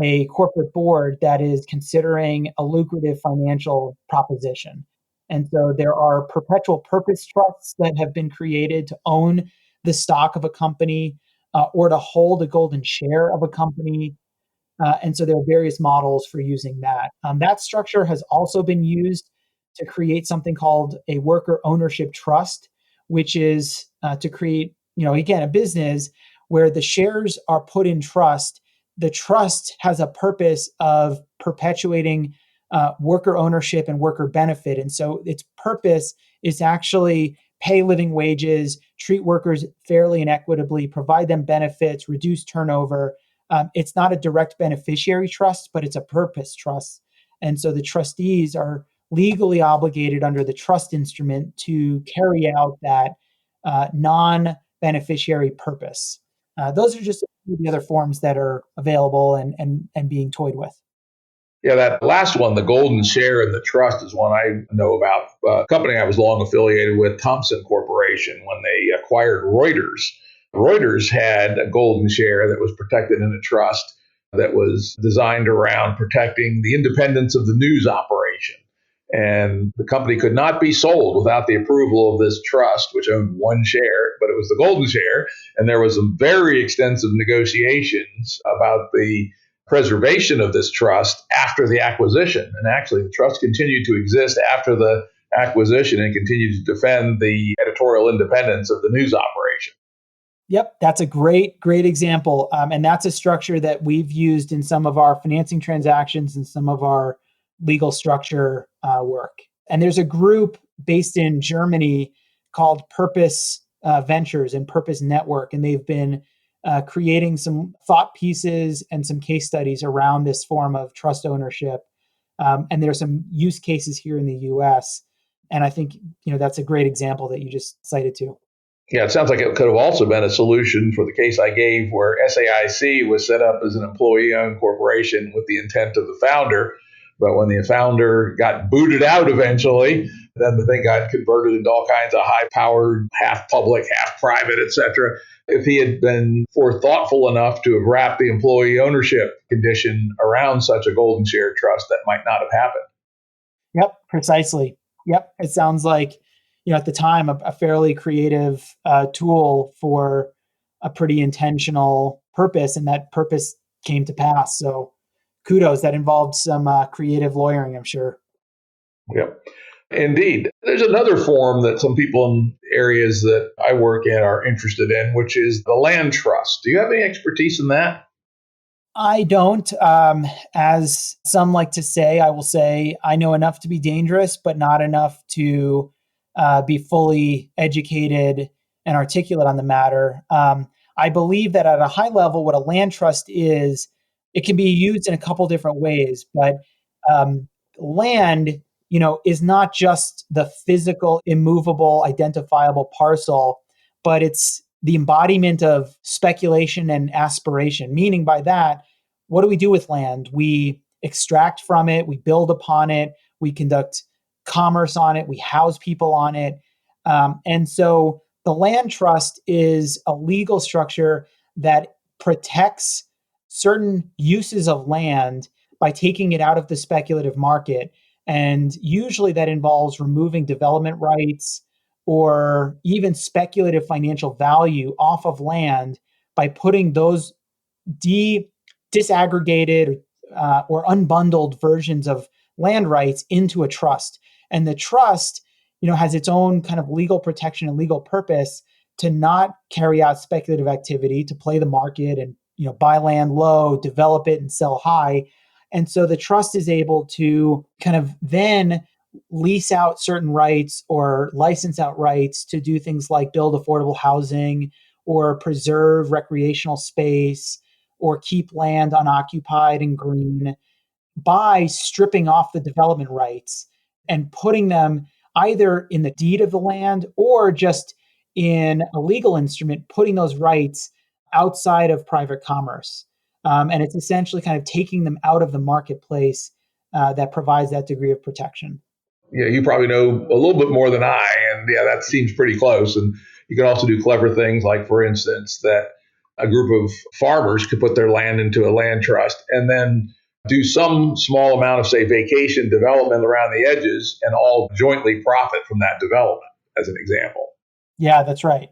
a corporate board that is considering a lucrative financial proposition. And so there are perpetual purpose trusts that have been created to own the stock of a company. or to hold a golden share of a company. And so there are various models for using that. That structure has also been used to create something called a worker ownership trust, which is to create, again, a business where the shares are put in trust. The trust has a purpose of perpetuating worker ownership and worker benefit. And so its purpose is to actually pay living wages, treat workers fairly and equitably, provide them benefits, reduce turnover. It's not a direct beneficiary trust, but it's a purpose trust. And so the trustees are legally obligated under the trust instrument to carry out that non-beneficiary purpose. Those are just a few of the other forms that are available and being toyed with. Yeah, that last one, the golden share and the trust, is one I know about. A company I was long affiliated with, Thomson Corporation, when they acquired Reuters. Reuters had a golden share that was protected in a trust that was designed around protecting the independence of the news operation. And the company could not be sold without the approval of this trust, which owned one share, but it was the golden share. And there was some very extensive negotiations about the preservation of this trust after the acquisition. And actually, the trust continued to exist after the acquisition and continued to defend the editorial independence of the news operation. Yep, that's a great example. And that's a structure that we've used in some of our financing transactions and some of our legal structure work. And there's a group based in Germany called Purpose Ventures and Purpose Network, and they've been creating some thought pieces and some case studies around this form of trust ownership. And there are some use cases here in the US. And I think that's a great example that you just cited too. Yeah, it sounds like it could have also been a solution for the case I gave where SAIC was set up as an employee-owned corporation with the intent of the founder. But when the founder got booted out eventually, then the thing got converted into all kinds of high-powered, half public, half private, etc. If he had been thoughtful enough to have wrapped the employee ownership condition around such a golden share trust, that might not have happened. Yep, precisely. Yep, it sounds like at the time a fairly creative tool for a pretty intentional purpose, and that purpose came to pass. So kudos. That involved some creative lawyering, I'm sure. Yep. Indeed. There's another form that some people in areas that I work in are interested in, which is the land trust. Do you have any expertise in that? I don't. As some like to say, I will say I know enough to be dangerous, but not enough to be fully educated and articulate on the matter. I believe that at a high level, what a land trust is, it can be used in a couple different ways, but land, is not just the physical, immovable, identifiable parcel, but it's the embodiment of speculation and aspiration. Meaning by that, what do we do with land? We extract from it, we build upon it, we conduct commerce on it, we house people on it. And so the land trust is a legal structure that protects certain uses of land by taking it out of the speculative market. And usually that involves removing development rights or even speculative financial value off of land by putting those disaggregated or unbundled versions of land rights into a trust. And the trust, has its own kind of legal protection and legal purpose to not carry out speculative activity, to play the market and, buy land low, develop it and sell high. And so the trust is able to kind of then lease out certain rights or license out rights to do things like build affordable housing or preserve recreational space or keep land unoccupied and green by stripping off the development rights and putting them either in the deed of the land or just in a legal instrument, putting those rights outside of private commerce. And it's essentially kind of taking them out of the marketplace that provides that degree of protection. Yeah, you probably know a little bit more than I, and yeah, that seems pretty close. And you can also do clever things like, for instance, that a group of farmers could put their land into a land trust and then do some small amount of, say, vacation development around the edges and all jointly profit from that development, as an example. Yeah, that's right.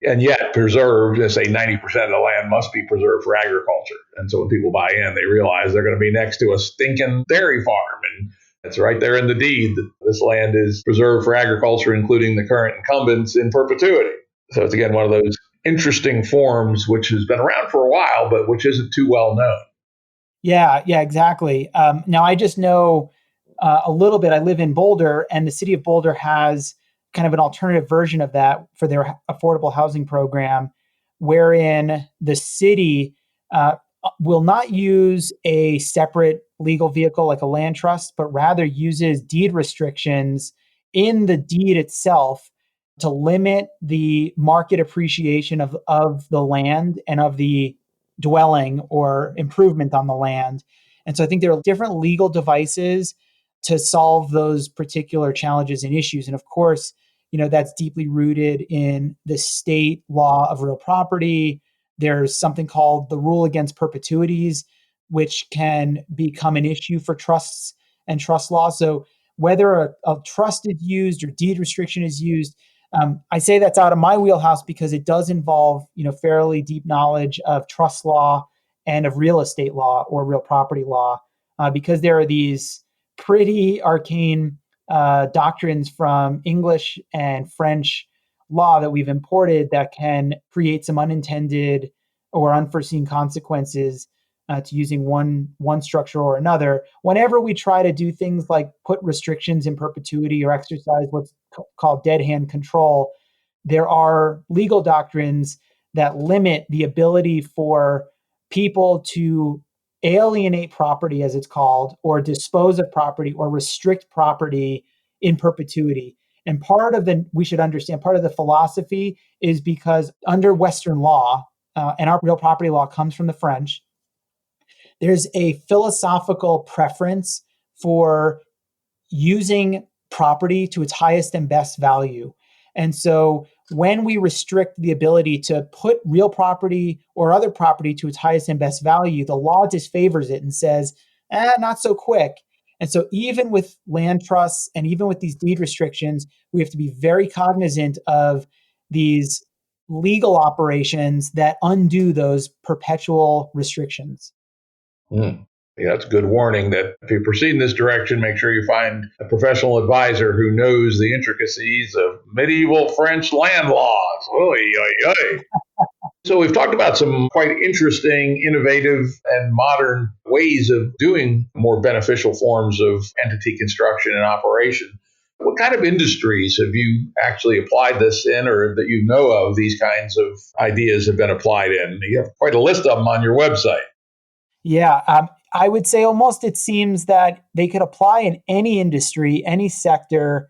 and yet preserved, let's say 90% of the land must be preserved for agriculture. And so when people buy in, they realize they're going to be next to a stinking dairy farm. And it's right there in the deed that this land is preserved for agriculture, including the current incumbents in perpetuity. So it's again one of those interesting forms which has been around for a while, but which isn't too well known. Yeah, exactly. Now, I just know a little bit. I live in Boulder, and the city of Boulder has kind of an alternative version of that for their affordable housing program, wherein the city will not use a separate legal vehicle like a land trust, but rather uses deed restrictions in the deed itself to limit the market appreciation of the land and of the dwelling or improvement on the land. And so I think there are different legal devices to solve those particular challenges and issues. And of course, that's deeply rooted in the state law of real property. There's something called the rule against perpetuities, which can become an issue for trusts and trust law. So whether a trust is used or deed restriction is used, I say that's out of my wheelhouse because it does involve, fairly deep knowledge of trust law and of real estate law or real property law, because there are these pretty arcane doctrines from English and French law that we've imported that can create some unintended or unforeseen consequences to using one structure or another. Whenever we try to do things like put restrictions in perpetuity or exercise what's called dead hand control, there are legal doctrines that limit the ability for people to alienate property, as it's called, or dispose of property or restrict property in perpetuity. And we should understand, part of the philosophy is because under Western law, and our real property law comes from the French, there's a philosophical preference for using property to its highest and best value. And so when we restrict the ability to put real property or other property to its highest and best value, the law disfavors it and says, not so quick. And so even with land trusts and even with these deed restrictions, we have to be very cognizant of these legal operations that undo those perpetual restrictions. Mm. Yeah, that's a good warning that if you proceed in this direction, make sure you find a professional advisor who knows the intricacies of medieval French land laws. Oy, oy, oy. So we've talked about some quite interesting, innovative, and modern ways of doing more beneficial forms of entity construction and operation. What kind of industries have you actually applied this in, or that you know of these kinds of ideas have been applied in? You have quite a list of them on your website. Yeah, I would say almost it seems that they could apply in any industry, any sector,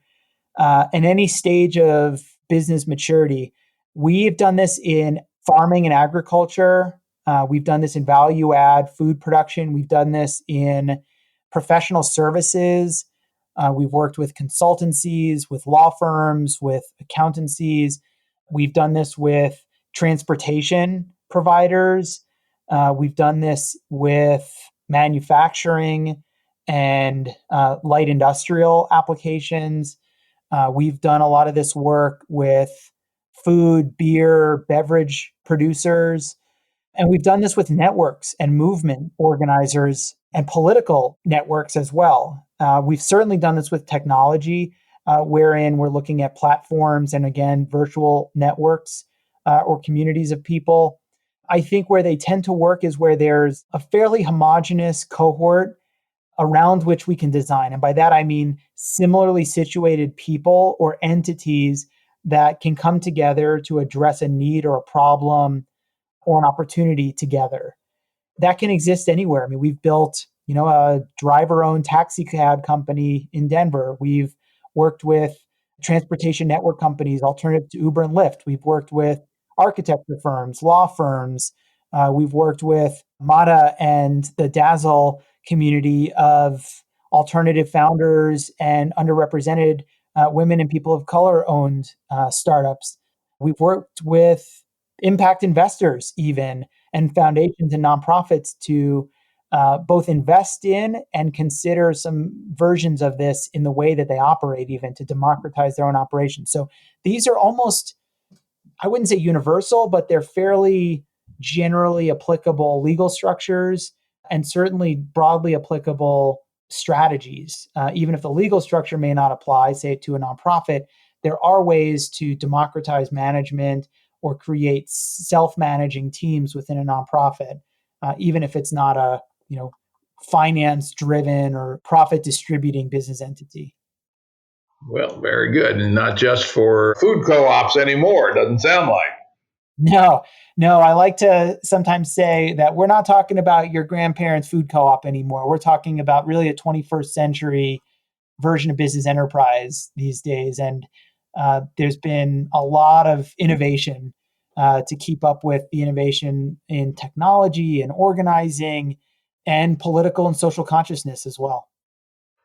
and any stage of business maturity. We've done this in farming and agriculture. We've done this in value add food production. We've done this in professional services. We've worked with consultancies, with law firms, with accountancies. We've done this with transportation providers. We've done this with manufacturing and light industrial applications. We've done a lot of this work with food, beer, beverage producers. And we've done this with networks and movement organizers and political networks as well. We've certainly done this with technology, wherein we're looking at platforms and, again, virtual networks or communities of people. I think where they tend to work is where there's a fairly homogeneous cohort around which we can design. And by that, I mean similarly situated people or entities that can come together to address a need or a problem or an opportunity together. That can exist anywhere. I mean, we've built, a driver-owned taxi cab company in Denver. We've worked with transportation network companies, alternative to Uber and Lyft. We've worked with architecture firms, law firms. We've worked with Mata and the Dazzle community of alternative founders and underrepresented women and people of color owned startups. We've worked with impact investors even and foundations and nonprofits to both invest in and consider some versions of this in the way that they operate, even to democratize their own operations. So these are almost, I wouldn't say universal, but they're fairly generally applicable legal structures and certainly broadly applicable strategies. Even if the legal structure may not apply, say, to a nonprofit, there are ways to democratize management or create self-managing teams within a nonprofit, even if it's not a finance-driven or profit-distributing business entity. Well, very good. And not just for food co-ops anymore, it doesn't sound like. No, I like to sometimes say that we're not talking about your grandparents' food co-op anymore. We're talking about really a 21st century version of business enterprise these days. And there's been a lot of innovation to keep up with the innovation in technology and organizing and political and social consciousness as well.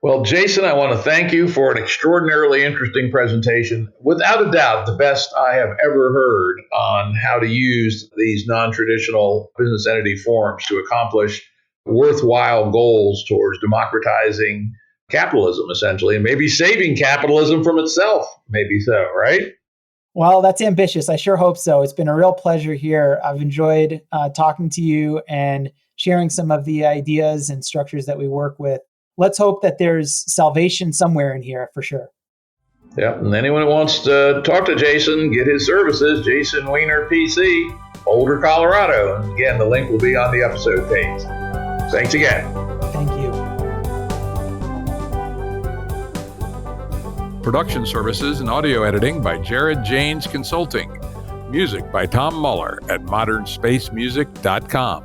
Well, Jason, I want to thank you for an extraordinarily interesting presentation. Without a doubt, the best I have ever heard on how to use these non-traditional business entity forms to accomplish worthwhile goals towards democratizing capitalism, essentially, and maybe saving capitalism from itself. Maybe so, right? Well, that's ambitious. I sure hope so. It's been a real pleasure here. I've enjoyed talking to you and sharing some of the ideas and structures that we work with. Let's hope that there's salvation somewhere in here for sure. Yeah, and anyone who wants to talk to Jason, get his services, Jason Wiener, PC, Boulder, Colorado. And again, the link will be on the episode page. Thanks again. Thank you. Production services and audio editing by Jared Janes Consulting. Music by Tom Muller at modernspacemusic.com.